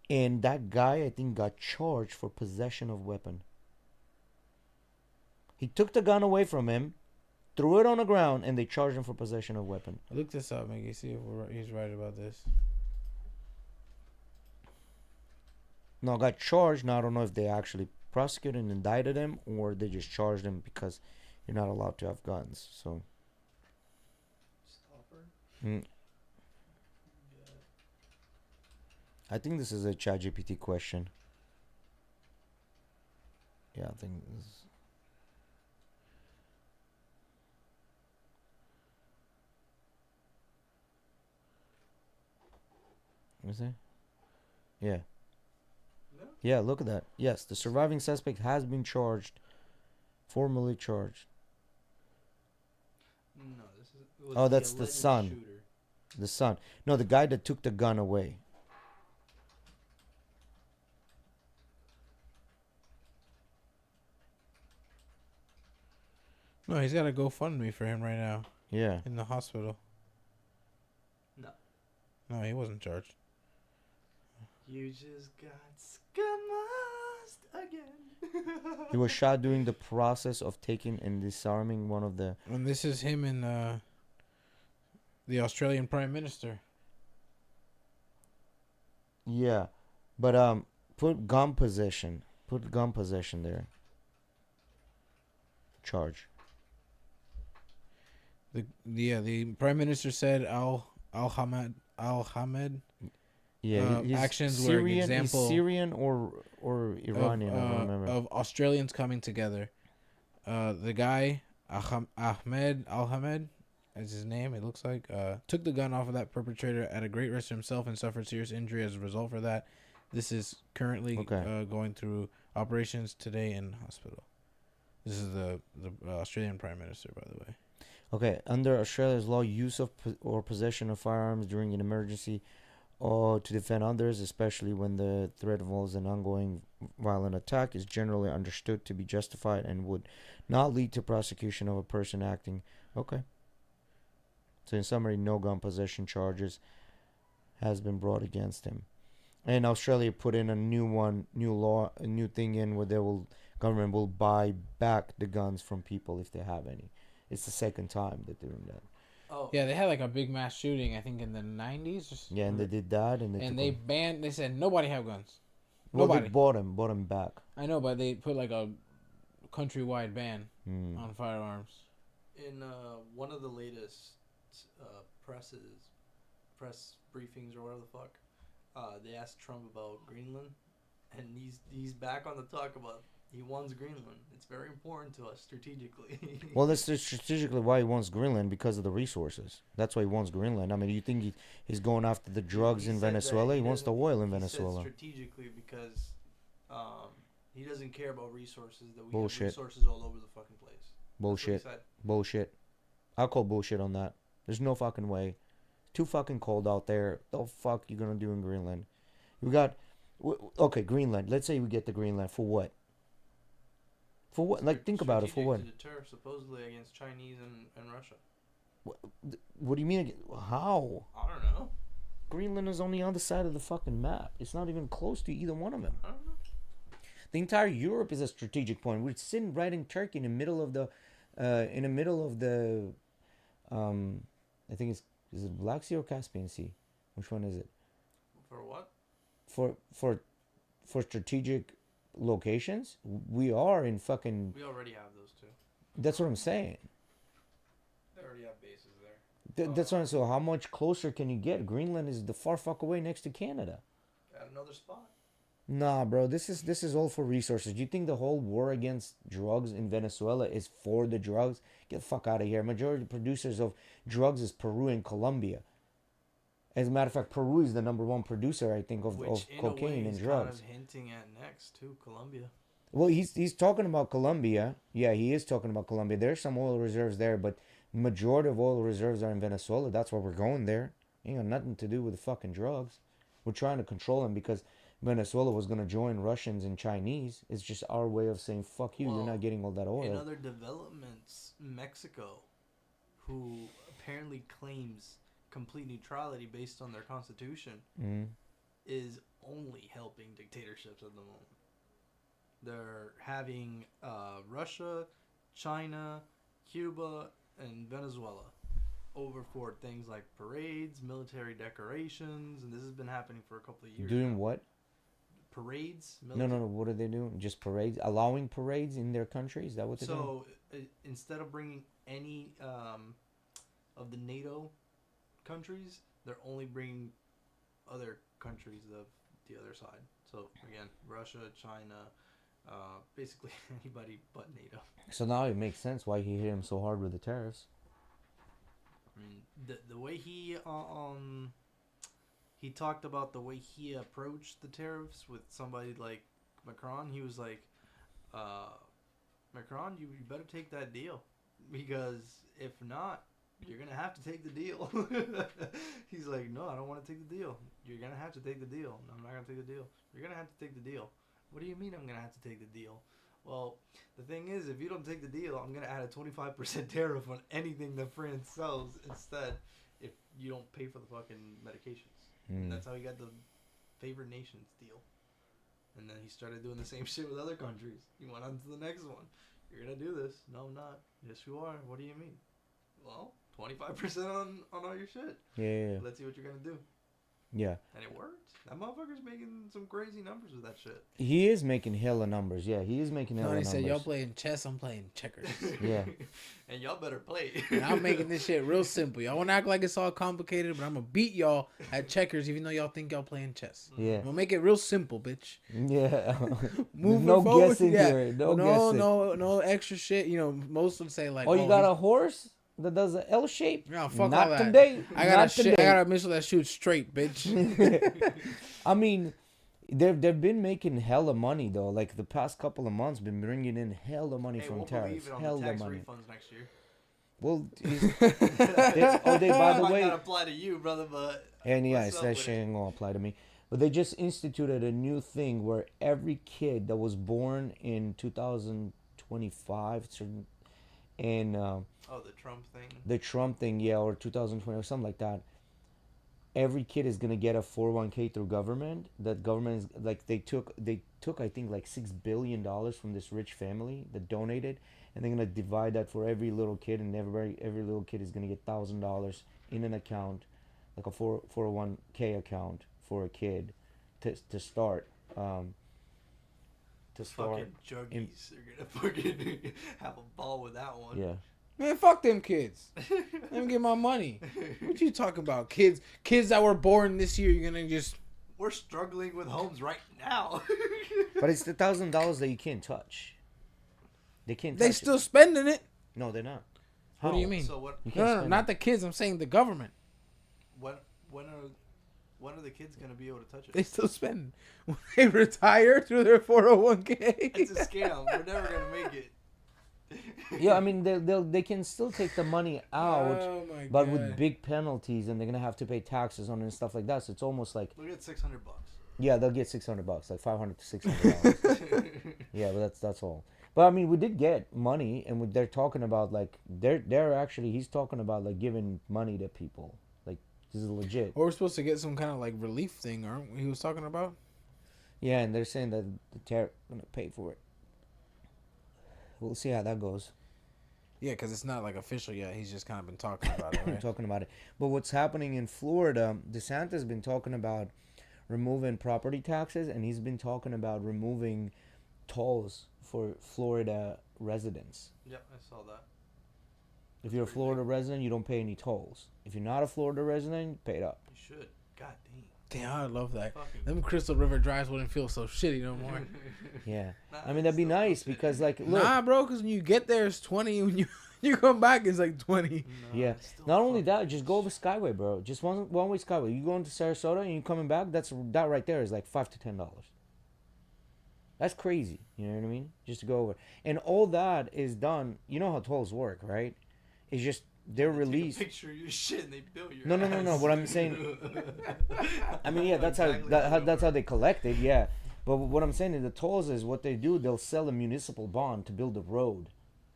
And that guy, I think, got charged for possession of weapon. He took the gun away from him, threw it on the ground, and they charged him for possession of weapon. Look this up, Miggy. See if he's right about this. No, got charged. Now I don't know if they actually prosecuted and indicted him, or they just charged him because you're not allowed to have guns. So. I think this is a ChatGPT question. Yeah, I think this. Is it? Yeah. No? Yeah, look at that. Yes, the surviving suspect has been charged. Formally charged. No, this is. Oh, that's the son. Shooter. The son. No, the guy that took the gun away. No, he's got a GoFundMe for him right now Yeah. in the hospital. No. No, he wasn't charged. You just got scammed again. He was shot during the process of taking and disarming one of the. And this is him and the Australian Prime Minister. Yeah, but put gun possession. Put gun possession there. Charge. The Prime Minister said Al Hamed. Yeah, he's actions were Syrian. an example He's Syrian or Iranian. I don't remember. of Australians coming together. The guy Ahmed Al Hamed, as his name, it looks like, took the gun off of that perpetrator at a great risk to himself and suffered serious injury as a result for that. This is currently going through operations today in hospital. This is the Australian Prime Minister, by the way. Okay, under Australia's law, use of or possession of firearms during an emergency or to defend others, especially when the threat involves an ongoing violent attack, is generally understood to be justified and would not lead to prosecution of a person acting. Okay. So in summary, no gun possession charges has been brought against him. And Australia put in a new law, a new thing in where government will buy back the guns from people if they have any. It's the second time that they're doing that. Oh. Yeah, they had like a big mass shooting, I think, in the 90s. Yeah, and they did that, and they banned. They said nobody have guns. Well, Nobody. they bought them back. I know, but they put like a countrywide ban on firearms. In one of the latest press briefings or whatever the fuck, they asked Trump about Greenland, and he's back on the talk about he wants Greenland. It's very important to us strategically. Well, that's strategically why he wants Greenland, because of the resources. That's why he wants Greenland. I mean, you think he's going after the drugs in Venezuela? He wants the oil in Venezuela. Strategically, because he doesn't care about resources. That we Bullshit. have resources all over the fucking place. Bullshit. I'll call bullshit on that. There's no fucking way. Too fucking cold out there. The fuck you gonna do in Greenland? We got okay, Greenland. Let's say we get the Greenland for what? For what? Like, think about it. For what? To deter, supposedly, against Chinese and Russia. What do you mean? How? I don't know. Greenland is on the other side of the fucking map. It's not even close to either one of them. I don't know. The entire Europe is a strategic point. We're sitting right in Turkey, in the middle of the, I think is it Black Sea or Caspian Sea? Which one is it? For what? For strategic locations, we are in fucking. We already have those two. That's what I'm saying. They already have bases there. That's what I'm saying. So how much closer can you get? Greenland is the far fuck away next to Canada. At another spot. Nah, bro. This is all for resources. Do you think the whole war against drugs in Venezuela is for the drugs? Get the fuck out of here. Majority of producers of drugs is Peru and Colombia. As a matter of fact, Peru is the number one producer, I think, of cocaine and drugs. Kind of hinting at next too, Colombia. Well, he's talking about Colombia. Yeah, he is talking about Colombia. There's some oil reserves there, but majority of oil reserves are in Venezuela. That's why we're going there. Ain't got nothing to do with the fucking drugs. We're trying to control them because Venezuela was going to join Russians and Chinese. It's just our way of saying, fuck you, you're not getting all that oil. In other developments, Mexico, who apparently claims complete neutrality based on their constitution, is only helping dictatorships at the moment. They're having Russia, China, Cuba, and Venezuela over for things like parades, military decorations, and this has been happening for a couple of years. Doing now. what? Parades. No. What are they doing? Just parades? Allowing parades in their country? Is that what they're doing? So instead of bringing any of the NATO countries, they're only bringing other countries of the other side. So again, Russia, China, basically anybody but NATO. So now it makes sense why he hit him so hard with the tariffs. I mean, the way he talked about the way he approached the tariffs with somebody like Macron. He was like, Macron, you better take that deal, because if not, you're going to have to take the deal. He's like, no, I don't want to take the deal. You're going to have to take the deal. No, I'm not going to take the deal. You're going to have to take the deal. What do you mean I'm going to have to take the deal? Well, the thing is, if you don't take the deal, I'm gonna add a 25% tariff on anything that France sells instead. If you don't pay for the fucking medications, and that's how he got the favored nations deal. And then he started doing the same shit with other countries. He went on to the next one. You're gonna do this? No, I'm not. Yes, you are. What do you mean? Well, 25% on all your shit. Yeah. Let's see what you're gonna do. Yeah. And it worked. That motherfucker's making some crazy numbers with that shit. He is making hella numbers. Yeah, he is making hella numbers. He said, y'all playing chess, I'm playing checkers. Yeah. And y'all better play. And I'm making this shit real simple. Y'all want to act like it's all complicated, but I'm going to beat y'all at checkers even though y'all think y'all playing chess. Yeah. I'm going to make it real simple, bitch. Yeah. No forward, guessing here. No guessing. No extra shit. You know, most would say like, oh, you got a horse that does an L shape? No, fuck Not all that. today. I got a missile that shoots straight, bitch. I mean, they've been making hella money though. Like the past couple of months, been bringing in hella money from we'll tariffs. Believe it on Hella the tax money. refunds next year. Well, they by the might way, not apply to you, brother, but and yeah, that shit ain't gonna apply to me. But they just instituted a new thing where every kid that was born in 2025 and the Trump thing. The Trump thing, yeah, or 2020 or something like that. Every kid is gonna get a 401k through government. That government is like they took I think like $6 billion from this rich family that donated, and they're gonna divide that for every little kid, and every little kid is gonna get $1,000 in an account, like a 401k account for a kid, to start. Fucking juggies are gonna fucking have a ball with that one. Yeah. Man, fuck them kids. Let me get my money. What you talking about? Kids that were born this year, you're gonna just... We're struggling with homes right now. But it's the $1,000 that you can't touch. They can't touch They still spending it. No, they're not. How? What do you mean? So what? No, not the kids. I'm saying the government. When are the kids gonna be able to touch it? They still spend. When they retire through their 401k. It's a scam. We're never gonna make it. Yeah, I mean they can still take the money out, but with big penalties, and they're gonna have to pay taxes on it and stuff like that. So it's almost like they'll get $600. Yeah, they'll get $600, like $500 to $600. Yeah, but that's all. But I mean, we did get money, and they're talking about like he's talking about like giving money to people. Like this is legit. Or we're supposed to get some kind of like relief thing, aren't we? He was talking about. Yeah, and they're saying that the tariff gonna pay for it. We'll see how that goes. Yeah, because it's not like official yet. He's just kind of been talking about it, right? Talking about it. But what's happening in Florida, DeSantis been talking about removing property taxes, and he's been talking about removing tolls for Florida residents. Yep, I saw that. If you're a Florida resident, you don't pay any tolls. If you're not a Florida resident, you pay it up. You should. God damn. Damn, I love that. Fucking Them Crystal River drives wouldn't feel so shitty no more. Yeah. I mean, that'd be nice because, like, look. Nah, bro, because when you get there, it's 20. When you come back, it's like 20. No, yeah. Not only that, just go over Skyway, bro. Just one-way Skyway. You go into Sarasota and you coming back, that right there is like $5 to $10. That's crazy. You know what I mean? Just to go over. And all that is done. You know how tolls work, right? It's just they're released. Picture your shit and they bill your No. What I'm saying, I mean, yeah, that's how they collect it, yeah. But what I'm saying is the tolls is what they do. They'll sell a municipal bond to build a road,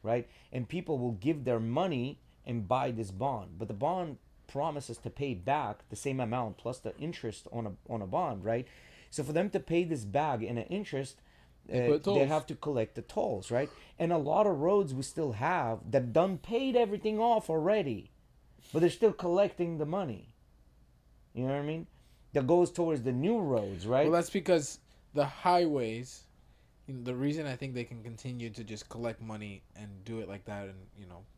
right? And people will give their money and buy this bond, but the bond promises to pay back the same amount plus the interest on a bond, right? So for them to pay this back in an interest, they have to collect the tolls, right? And a lot of roads we still have that done paid everything off already, but they're still collecting the money. You know what I mean? That goes towards the new roads, right? Well, that's because the highways, the reason I think they can continue to just collect money and do it like that and,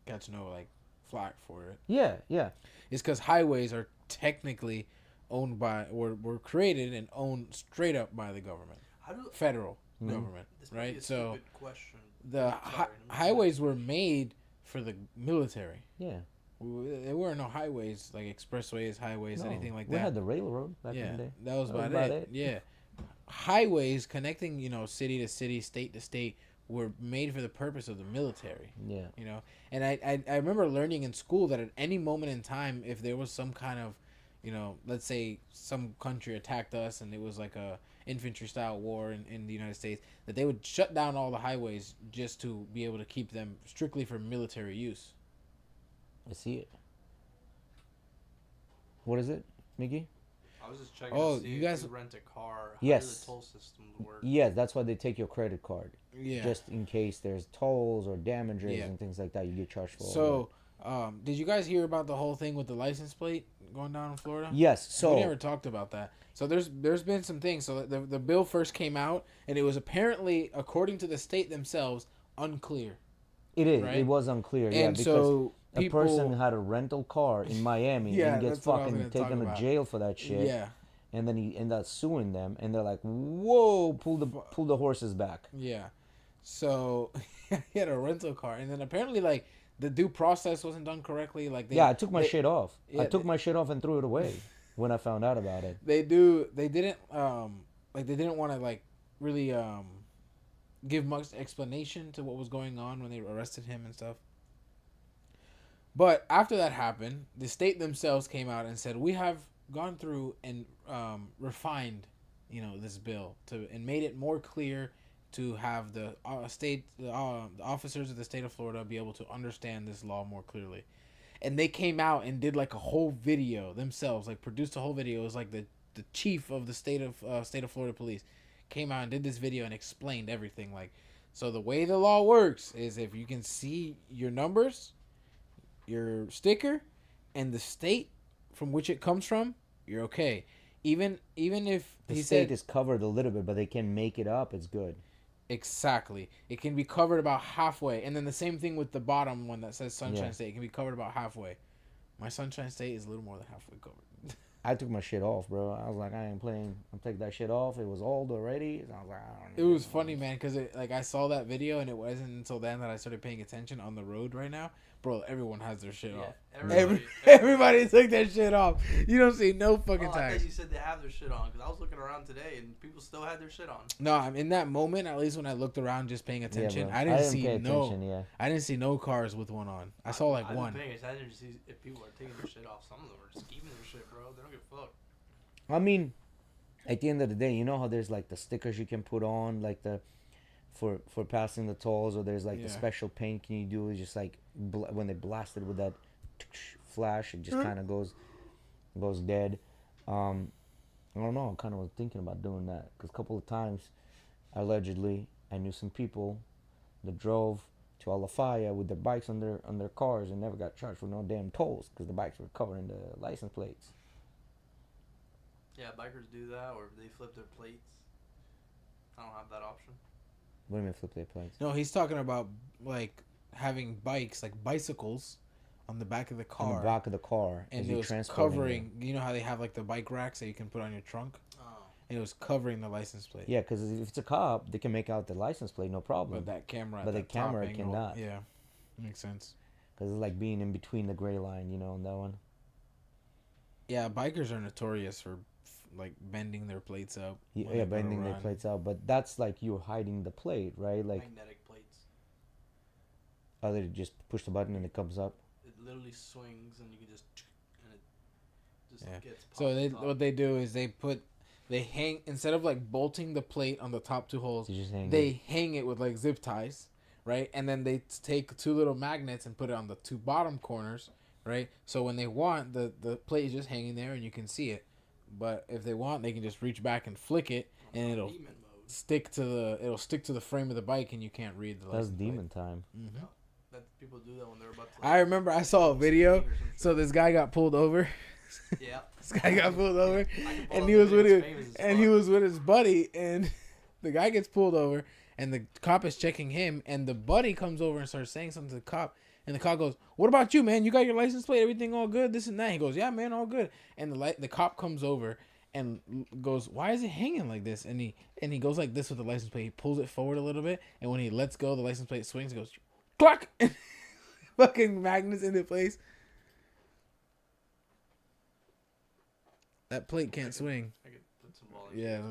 catch no, like, flack for it. Yeah. Is because highways are technically owned by, or were created and owned straight up by the government. Federal government, right? So the highways were made for the military. Yeah. There were no highways, like expressways, highways, anything like that. We had the railroad back in the day. That was about it. Yeah. Highways connecting, city to city, state to state were made for the purpose of the military. Yeah. And I remember learning in school that at any moment in time, if there was some kind of, let's say some country attacked us and it was like a infantry style war in the United States, that they would shut down all the highways just to be able to keep them strictly for military use. I see it. What is it, Miggy? I was just checking to see you if guys you rent a car. How Yes. do the toll systems work? Yes, that's why they take your credit card. Yeah. Just in case there's tolls or damages Yeah. and things like that, you get charged for. So, did you guys hear about the whole thing with the license plate going down in Florida? Yes. So we never talked about that. So there's been some things. So the bill first came out, and it was apparently, according to the state themselves, unclear. it is. right? It was unclear. And Yeah, because so a person had a rental car in Miami Yeah, and gets that's what I was fucking gonna talk taken to about. jail for that shit. Yeah, And then he ended up suing them, and they're like, "Whoa, pull the horses back." yeah. So he had a rental car, and then apparently like the due process wasn't done correctly. Like I took my shit off. yeah, I took my shit off and threw it away when I found out about it. They didn't want to like really give much explanation to what was going on when they arrested him and stuff. But after that happened, the state themselves came out and said, we have gone through and refined, this bill and made it more clear to have the officers of the state of Florida be able to understand this law more clearly. And they came out and did like a whole video themselves, like produced a whole video. It was like the chief of the state of Florida police came out and did this video and explained everything. Like, so the way the law works is if you can see your numbers, your sticker, and the state from which it comes from, you're okay. Even if The he state said is covered a little bit, but they can make it up. It's good. exactly, it can be covered about halfway. And then the same thing with the bottom one that says Sunshine Yeah. State, it can be covered about halfway. My Sunshine State is a little more than halfway covered. I took my shit off, bro. I was like, I ain't playing. I'm taking that shit off. It was old already. And I was like, I don't It know. was funny, man, because I saw that video and it wasn't until then that I started paying attention on the road right now. Bro, everyone has their shit off. Everybody took their shit off. You don't see no fucking I tags. thought you said they have their shit on, because I was looking around today and people still had their shit on. No, I'm in that moment. At least when I looked around, just paying attention, bro. I didn't see pay no. attention, yeah. I didn't see no cars with one on. I saw like one. I didn't see if people are taking their shit off. Some of them are just keeping their shit, bro. They don't give a fuck. I mean, at the end of the day, you know how there's like the stickers you can put on, like for passing the tolls, or there's like the special paint can you do is just like when they blast it with that flash, it just kind of goes dead. I don't know. I kind of was thinking about doing that because a couple of times, allegedly, I knew some people that drove to Alafaya with their bikes on their cars and never got charged for no damn tolls because the bikes were covered in the license plates. Yeah, bikers do that, or if they flip their plates. I don't have that option. What do you mean flip their plates? No, he's talking about like having bikes, like bicycles, on the back of the car. On the back of the car. And it was covering. You know how they have like the bike racks that you can put on your trunk. Oh. And it was covering the license plate. Yeah, because if it's a cop, they can make out the license plate, no problem. But that camera. But the at the top camera angle, cannot. Yeah, makes sense. Because it's like being in between the gray line, on that one. Yeah, bikers are notorious for like bending their plates up. Yeah, bending their plates out. But that's like you're hiding the plate, right? Like, Magnetic plates. other just push the button and it comes up. It literally swings and you can just, and it just gets popped. So top. what they do is they hang, instead of like bolting the plate on the top two holes, You just hang they hang it with like zip ties, right? And then they take two little magnets and put it on the two bottom corners, right? So when they want, the plate is just hanging there and you can see it. But if they want, they can just reach back and flick it, and it'll Demon mode. stick to the frame of the bike, and you can't read the That's license plate. demon time. Mm-hmm. That people do that when they're about to. I remember I saw a video. So this guy got pulled over. Yeah. This guy got pulled over, I can pull and up he the was with video, it, it's famous as and fuck. he was with his buddy, and the guy gets pulled over, and the cop is checking him, and the buddy comes over and starts saying something to the cop, and the cop goes, "What about you, man? You got your license plate? Everything all good? This and that?" He goes, "Yeah, man, all good." And the cop comes over and goes, "Why is it hanging like this?" And he goes like this with the license plate. He pulls it forward a little bit, and when he lets go, the license plate swings. He goes, "Clack!" Fucking magnets into place. That plate can't swing. I could put some volume. Yeah,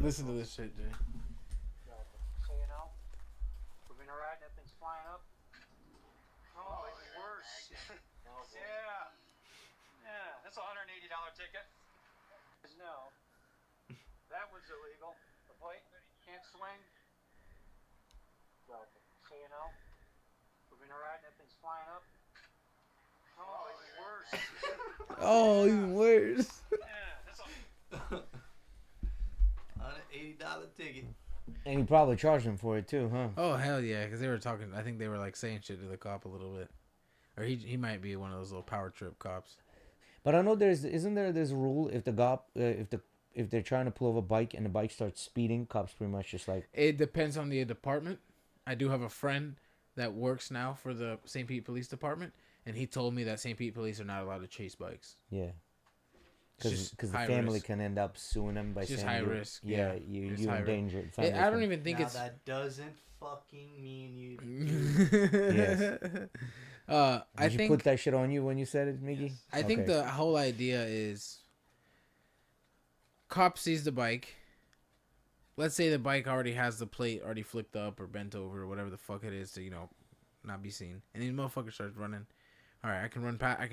listen to this shit, Jay. So you know, we're gonna ride that thing's flying up. Oh, it's worse. Yeah. Yeah, that's That's a $180 ticket. No. That was illegal. The plate can't swing. So you know, we're gonna ride that thing's flying up. Oh, even worse. Oh, even worse. Yeah, that's all. $180 ticket. And you probably charged him for it too, huh? Oh hell yeah, because they were talking. I think they were like saying shit to the cop a little bit, or he might be one of those little power trip cops. But I know isn't there this rule if the cop if they're trying to pull over a bike and the bike starts speeding, cops pretty much just like. It depends on the department. I do have a friend that works now for the St. Pete Police Department, and he told me that St. Pete Police are not allowed to chase bikes. Yeah. It's Because just the high family risk. can end up suing them by It's just saying high you're- risk. Yeah, It's you high risk. endangered. I don't even think Now it's. that doesn't fucking mean you. Yes. I Did you think put that shit on you when you said it, Miggy? Yes. I think Okay. the whole idea is cop sees the bike. Let's say the bike already has the plate already flicked up or bent over or whatever the fuck it is to, not be seen. And then the motherfucker starts running. All right, I can run past. I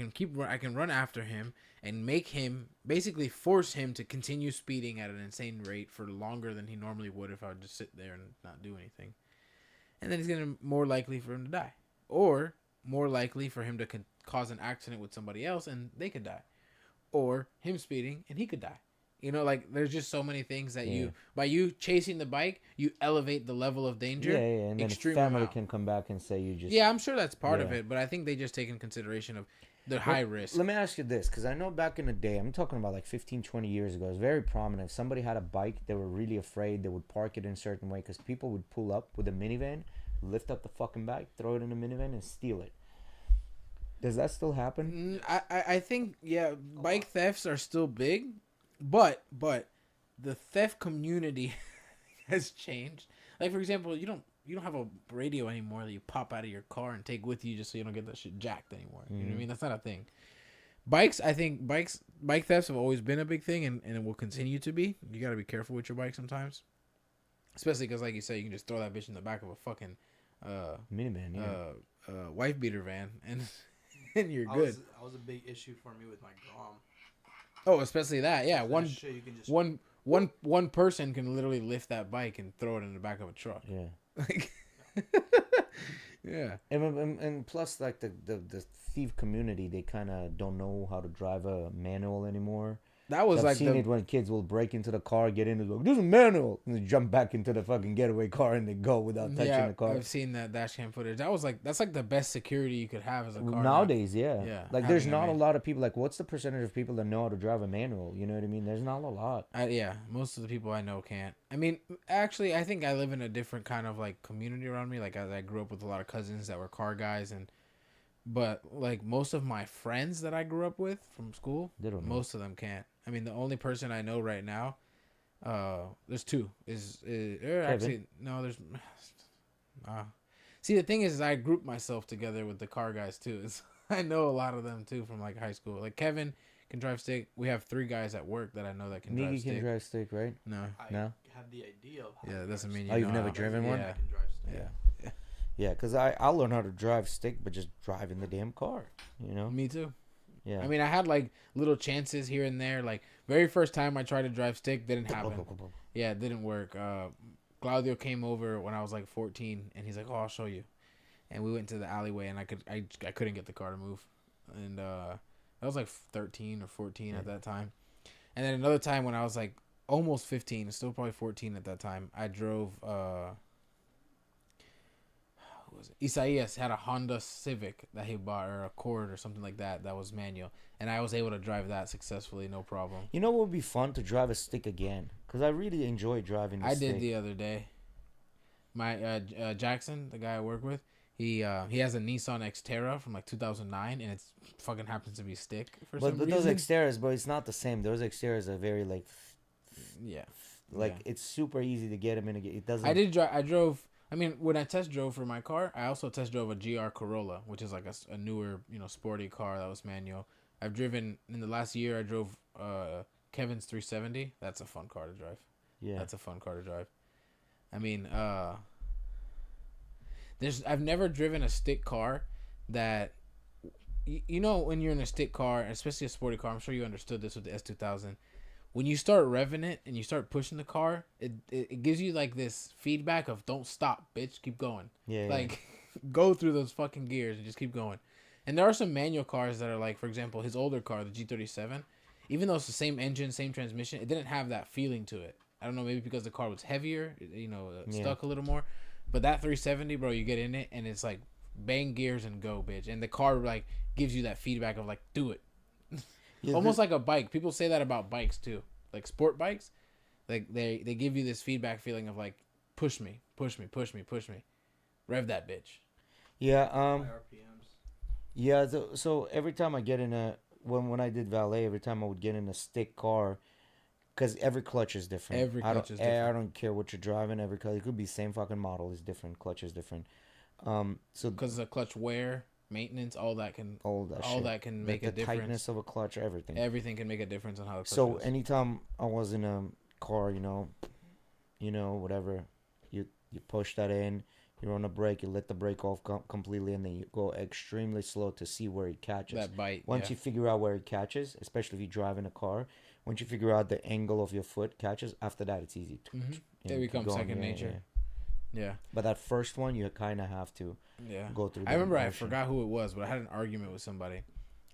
can run after him and make him basically force him to continue speeding at an insane rate for longer than he normally would if I would just sit there and not do anything. And then he's gonna more likely for him to die, or more likely for him to cause an accident with somebody else and they could die, or him speeding and he could die. Like there's just so many things that by you chasing the bike, you elevate the level of danger. Yeah, and then the extreme family amount. can come back and say you just. Yeah, I'm sure that's part of Yeah. it, but I think they just take in consideration of the high risk. Let me ask you this, because I know back in the day, I'm talking about like 15, 20 years ago, it was very prominent. If somebody had a bike, they were really afraid. They would park it in a certain way because people would pull up with a minivan, lift up the fucking bike, throw it in the minivan, and steal it. Does that still happen? I think, bike thefts are still big, but the theft community has changed. Like, for example, you don't have a radio anymore that you pop out of your car and take with you just so you don't get that shit jacked anymore. You know what I mean? That's not a thing. Bike thefts have always been a big thing and it will continue to be. You got to be careful with your bike sometimes. Especially because, like you said, you can just throw that bitch in the back of a fucking Minivan, yeah. wife beater van and you're good. That was a big issue for me with my Grom. Oh, especially that. Yeah, That shit you can just one person can literally lift that bike and throw it in the back of a truck. Yeah. Like, yeah. And plus, like the thief community, they kind of don't know how to drive a manual anymore. That was I've like seen it when kids will break into the car, get in, and go, "There's a manual," and they jump back into the fucking getaway car and they go without touching the car. I've seen that dash cam footage. That's like the best security you could have as a car. Nowadays, yeah. Yeah, Like, there's having a not a manual. lot of people. Like, what's the percentage of people that know how to drive a manual? You know what I mean? There's not a lot. Yeah, most of the people I know can't. I mean, actually, I think I live in a different kind of like community around me. Like, I grew up with a lot of cousins that were car guys, but like most of my friends that I grew up with from school, They don't know. most of them can't. I mean, the only person I know right now, there's two. Actually no, there's. See, the thing is, I group myself together with the car guys too. I know a lot of them too from like high school. Like Kevin can drive stick. We have 3 guys at work that I know that can drive Miggy stick. can drive stick, right? No. I No? have the idea of how Yeah, to that doesn't drive mean stick. you Oh, you've know never how. driven one? I Yeah. can drive stick. Yeah. Yeah, because I'll learn how to drive stick, but just drive in the damn car, you know? Me too. Yeah. I mean, I had like little chances here and there. Like very first time I tried to drive stick, didn't happen. Yeah, it didn't work. Claudio came over when I was like 14, and he's like, "Oh, I'll show you." And we went to the alleyway, and I couldn't get the car to move, and I was like 13 or 14 at that time. And then another time when I was like almost 15, still probably 14 at that time, I drove. Who was it? Isaias had a Honda Civic that he bought, or a Accord or something like that. That was manual, and I was able to drive that successfully, no problem. You know what would be fun? To drive a stick again. Because I really enjoy driving the I stick. did the other day. My Jackson, the guy I work with, he has a Nissan Xterra from like 2009, and it's fucking happens to be stick for some But reason. those Xteras, but it's not the same. Those Xteras are very like Yeah. it's super easy to get them in. It doesn't. I did drive. I drove. I mean, when I test drove for my car, I also test drove a GR Corolla, which is like a newer, sporty car that was manual. I've driven in the last year. I drove Kevin's 370. That's a fun car to drive. Yeah. That's a fun car to drive. I mean, I've never driven a stick car that you know when you're in a stick car, especially a sporty car, I'm sure you understood this with the S2000. When you start revving it and you start pushing the car, it gives you like this feedback of don't stop, bitch, keep going. Yeah. Like go through those fucking gears and just keep going. And there are some manual cars that are like, for example, his older car, the G37, even though it's the same engine, same transmission, it didn't have that feeling to it. I don't know, maybe because the car was heavier, stuck a little more. But that 370, bro, you get in it and it's like bang gears and go, bitch. And the car like gives you that feedback of like, do it. Yeah, almost like a bike. People say that about bikes too, like sport bikes. Like they give you this feedback feeling of like, push me, push me, push me, push me, rev that bitch. Yeah. RPMs. Yeah. So every time I get in when I did valet, every time I would get in a stick car, because every clutch is different. Every clutch is different. I don't care what you're driving. Every clutch, it could be same fucking model, is different. Clutch is different. So because the clutch wear, maintenance, all that can make a difference. The tightness of a clutch, everything can make a difference on how the clutch so goes. Anytime I was in a car, whatever, you push that in, you're on a brake, you let the brake off completely, and then you go extremely slow to see where it catches. That bite. Once you figure out where it catches, especially if you drive in a car, once you figure out the angle of your foot catches, after that it's easy. It becomes second nature. Yeah. But that first one, you kind of have to go through. I remember I forgot who it was, but I had an argument with somebody.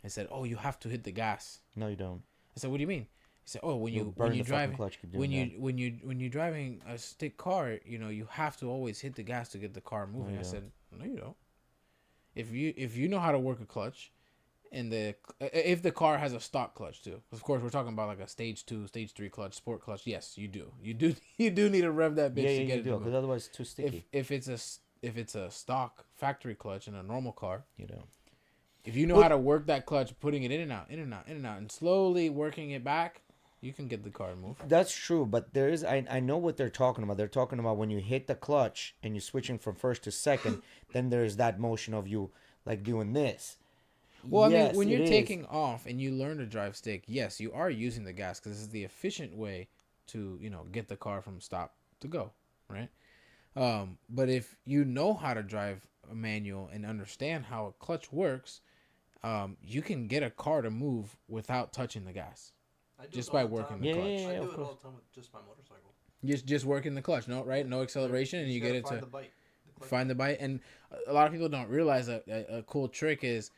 I said, "Oh, you have to hit the gas." No, you don't. I said, "What do you mean?" He said, "Oh, when you drive when you're driving a stick car, you have to always hit the gas to get the car moving." No, I said, "No, you don't. If you know how to work a clutch, and if the car has a stock clutch too, of course we're talking about like a stage 2, stage 3 clutch, sport clutch. Yes, you do need to rev that bitch to get it to move. Because otherwise it's too sticky. If it's a stock factory clutch in a normal car, if you know Well, how to work that clutch, putting it in and out, in and out, in and out, and slowly working it back, you can get the car to move. That's true, but there is I know what they're talking about. They're talking about when you hit the clutch and you're switching from first to second, then there's that motion of you like doing this. Well, yes, I mean, when you're taking off and you learn to drive stick, yes, you are using the gas because this is the efficient way to, get the car from stop to go, right? But if you know how to drive a manual and understand how a clutch works, you can get a car to move without touching the gas, just by working the clutch. Yeah, I do of it course. all the time with just my motorcycle. Just working the clutch, no acceleration, and you get it to the bite. find the bite. And a lot of people don't realize that a cool trick is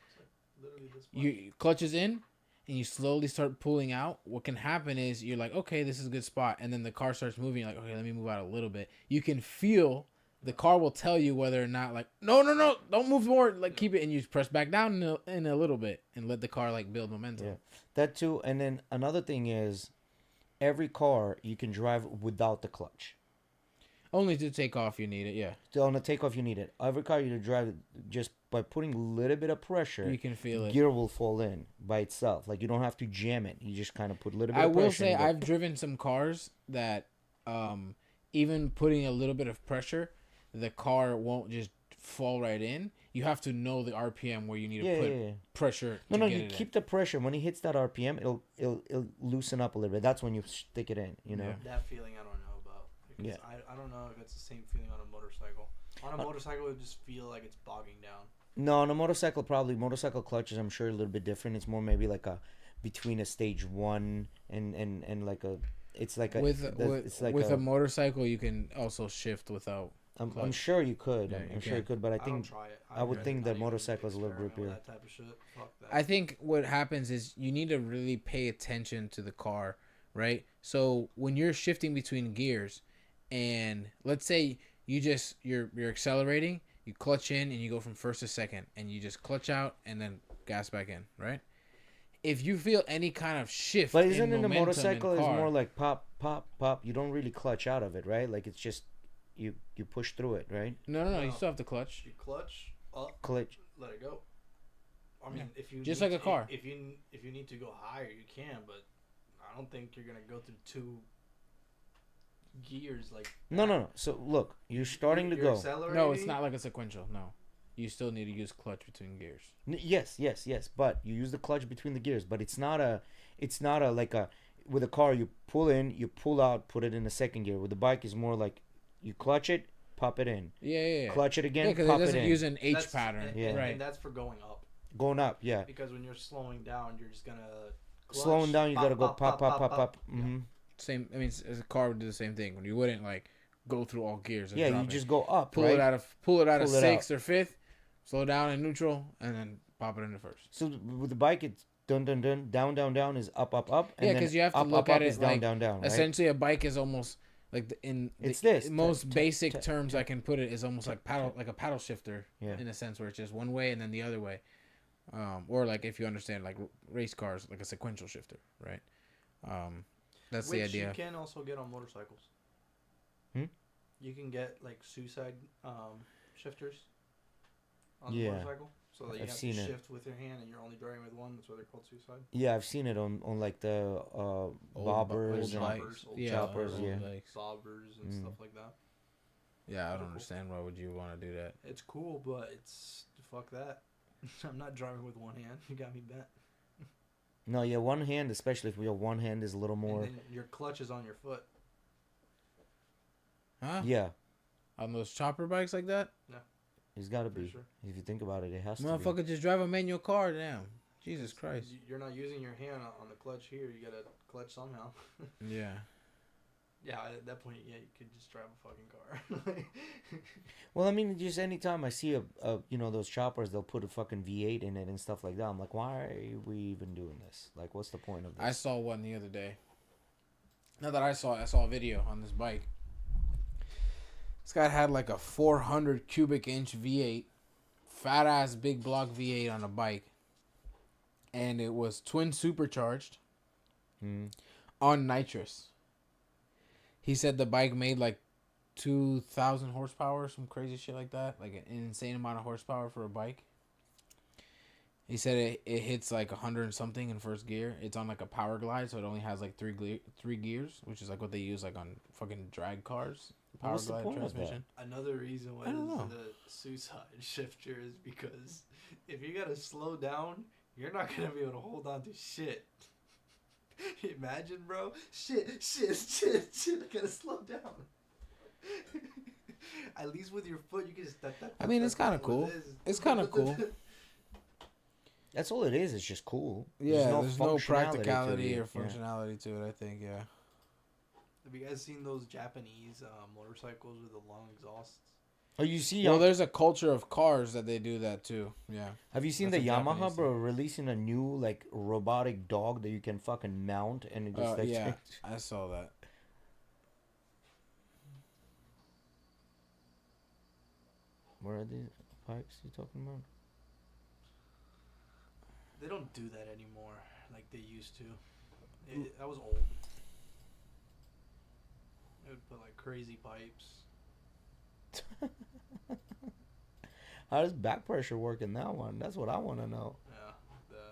Literally this you clutches in and you slowly start pulling out. What can happen is you're like, okay, this is a good spot, and then the car starts moving. You're like, okay, let me move out a little bit. You can feel the car will tell you whether or not, like, no, don't move more, like keep it, and you press back down in a little bit and let the car like build momentum. Yeah, that too. And then another thing is, every car you can drive without the clutch. Only to take off you need it, yeah. So on the takeoff you need it. Every car you drive just by putting a little bit of pressure, You can feel it. gear will fall in by itself. Like you don't have to jam it. You just kind of put a little bit of pressure. I will say and go. I've driven some cars that even putting a little bit of pressure, the car won't just fall right in. You have to know the RPM where you need to put pressure. No, get you it keep the pressure. When he hits that RPM, it'll loosen up a little bit. That's when you stick it in. Yeah. That feeling I don't know about. Because I don't know if it's the same feeling on a motorcycle. On a motorcycle, it just feel like it's bogging down. No, on a motorcycle, probably motorcycle clutches. I'm sure a little bit different. It's more maybe like between a stage 1 and like a. It's like a with a motorcycle you can also shift without. I'm sure you could. Yeah, I'm sure you could, but I think try it. I would think that not even motorcycle is a little experiment grippier. with that type of shit. Fuck that. I think what happens is you need to really pay attention to the car, right? So when you're shifting between gears, and let's say you're accelerating, you clutch in and you go from first to second, and you just clutch out and then gas back in, right? If you feel any kind of shift, But isn't in the momentum motorcycle in is car, more like pop, pop, pop. You don't really clutch out of it, right? Like it's just you push through it, right? No, you No. still have to clutch. You clutch up, Clutch. let it go. I mean, if you Just need like a car. If you need to go higher, you can, but I don't think you're gonna go through 2 gears like. No. So look, you're starting to go. No, it's not like a sequential. No, you still need to use clutch between gears. Yes. But you use the clutch between the gears. But it's not a like a with a car you pull in, you pull out, put it in the second gear. With the bike is more like you clutch it, pop it in. Yeah. Clutch it again, Yeah, because pop it doesn't in. use an H That's- pattern. and, Yeah. and, Right. and that's for going up. Going up, yeah. Because when you're slowing down, you're just gonna clutch, Slowing down, you pop, gotta go pop, pop, pop, pop. Mm-hmm. Same. I mean, as a car would do the same thing. When you wouldn't like go through all gears. And Yeah, drop you it. just go up, pull right? it out of Pull it sixth or fifth, slow down in neutral, and then pop it into first. So with the bike, it's dun dun dun, down is up, and Yeah, then because you have to up, look up, at up it is like down, right? essentially a bike is almost like It's this. most basic terms I can put it is almost like a paddle shifter Yeah. in a sense where it's just one way and then the other way, or like if you understand like race cars like a sequential shifter, right? That's the idea. Which you can also get on motorcycles. Hmm? You can get like suicide shifters on the Yeah. motorcycle. So that you I've have seen to it. shift with your hand and you're only driving with one. That's why they're called suicide. Yeah, I've seen it on like the bobbers old and bikes. old Yeah, choppers, old yeah. bikes. Bobbers and stuff like that. Yeah, I don't Cool. understand why would you want to do that. It's cool, but it's fuck that. I'm not driving with one hand. You got me bent. No, yeah, one hand, especially if your one hand is a little more. And then your clutch is on your foot. Huh? Yeah, On those chopper bikes like that? it's got to be. For sure. If you think about it, it has to Motherfucker, just drive a manual car. Damn. Jesus Christ. You're not using your hand on the clutch here. You gotta clutch somehow. Yeah. Yeah, at that point, yeah, you could just drive a fucking car. be. Well, I mean, just anytime I see those choppers, they'll put a fucking V8 in it and stuff like that. I'm like, why are we even doing this? Like, what's the point of this? I saw one the other day. Not that I saw a video on this bike. This guy had like a 400 cubic inch V8, fat ass big block V8 on a bike, and it was twin supercharged on nitrous. He said the bike made like 2,000 horsepower, some crazy shit like that, like an insane amount of horsepower for a bike. He said it hits like 100 and something in first gear. It's on like a power glide, so it only has like three gears, which is like what they use like on fucking drag cars. Power What's the glide point of transmission. Another reason why I don't know. the suicide shifter is because if you gotta slow down, you're not gonna be able to hold on to shit. Imagine, bro. Shit. I gotta slow down. At least with your foot, you can just. I mean, it's kind of cool. It's kind of cool. That's all it is. It's just cool. Yeah, there's no functionality practicality to or it. Yeah. functionality to it, I think, yeah. Have you guys seen those Japanese motorcycles with the long exhausts? Oh, you see? Well, there's a culture of cars that they do that too. Yeah. Have you seen That's the a Yamaha, Japanese bro, releasing a new like robotic dog that you can fucking mount and it just like Yeah, I saw that. Where are these pipes you talking about? They don't do that anymore like they used to. That was old. They would put like crazy pipes. How does back pressure work in that one? That's what I want to know. Yeah,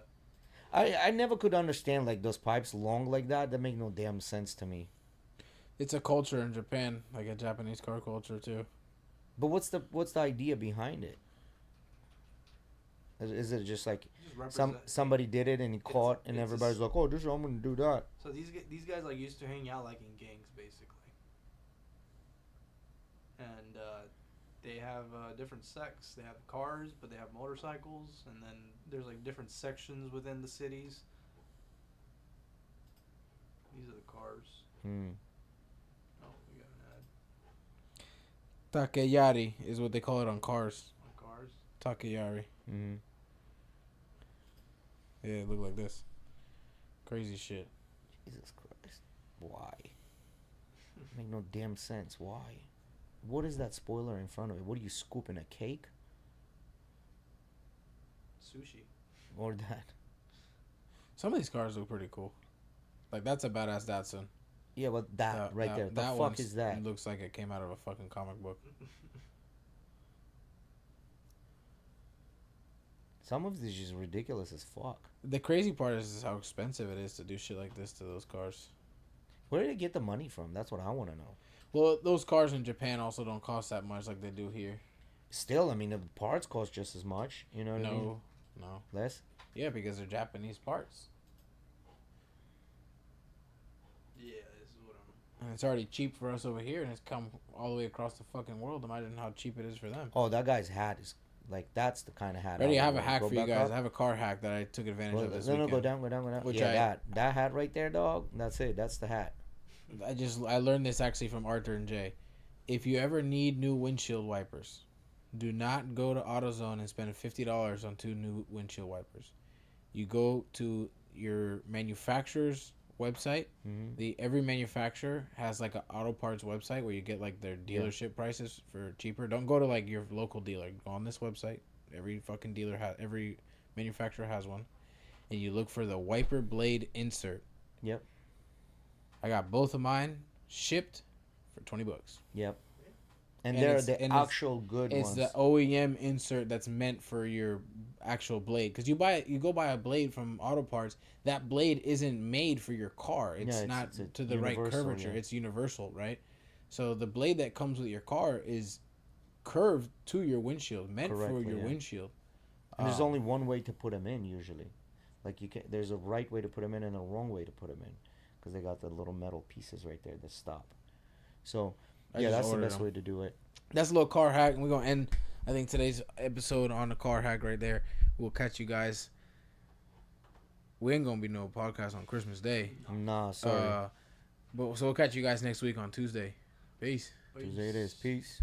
that. I never could understand like those pipes long like that. That make no damn sense to me. It's a culture in Japan, like a Japanese car culture too. But what's the idea behind it? Is it just like Just represent. somebody did it and he caught and it's a everybody's like, oh, this I'm gonna do that. So these guys like used to hang out like in gangs basically, and they have different sects. They have cars, but they have motorcycles, and then there's like different sections within the cities. These are the cars. Oh, we got an ad Takeyari is what they call it on cars. on cars. Takeyari. Mm-hmm. Yeah, it looked like this. Crazy shit. Jesus Christ. Why? Make no damn sense. Why? What is that spoiler in front of it? What are you scooping? A cake? Sushi. Or that? Some of these cars look pretty cool. Like that's a badass Datsun. Yeah, but that right there. The fuck one is that? looks like it came out of a fucking comic book. Some of this is just ridiculous as fuck. The crazy part is how expensive it is to do shit like this to those cars. Where did they get the money from? That's what I want to know. Well, those cars in Japan also don't cost that much like they do here. Still, I mean, the parts cost just as much. You know what I mean? No. Less? Yeah, because they're Japanese parts. Yeah, this is what I'm. And it's already cheap for us over here, and it's come all the way across the fucking world. Imagine how cheap it is for them. Oh, that guy's hat is Like that's the kind of hat. Ready? I would have a wear. hack Go for you back guys. up. I have a car hack that I took advantage of this No, weekend. go down. Which Yeah, that hat right there, dog. That's it. That's the hat. I learned this actually from Arthur and Jay. If you ever need new windshield wipers, do not go to AutoZone and spend $50 on 2 new windshield wipers. You go to your manufacturer's website. Every manufacturer has like an auto parts website where you get like their dealership prices for cheaper. Don't go to like your local dealer. Go on this website. Every manufacturer has one, and you look for the wiper blade insert. Yep. I got both of mine shipped for $20. Yep. And they're the actual good ones. It's the OEM insert that's meant for your actual blade. Because you go buy a blade from Auto Parts, that blade isn't made for your car. It's not to the right curvature. Yeah. It's universal, right? So the blade that comes with your car is curved to your windshield, meant for your windshield. And there's only one way to put them in usually. Like there's a right way to put them in and a wrong way to put them in, because they got the little metal pieces right there that stop. So that's the best way to do it. That's a little car hack, and we're gonna end, I think, today's episode on the car hack right there. We'll catch you guys. We ain't gonna be no podcast on Christmas Day. Nah, sorry. So we'll catch you guys next week on Tuesday. Peace. Tuesday it is. Peace.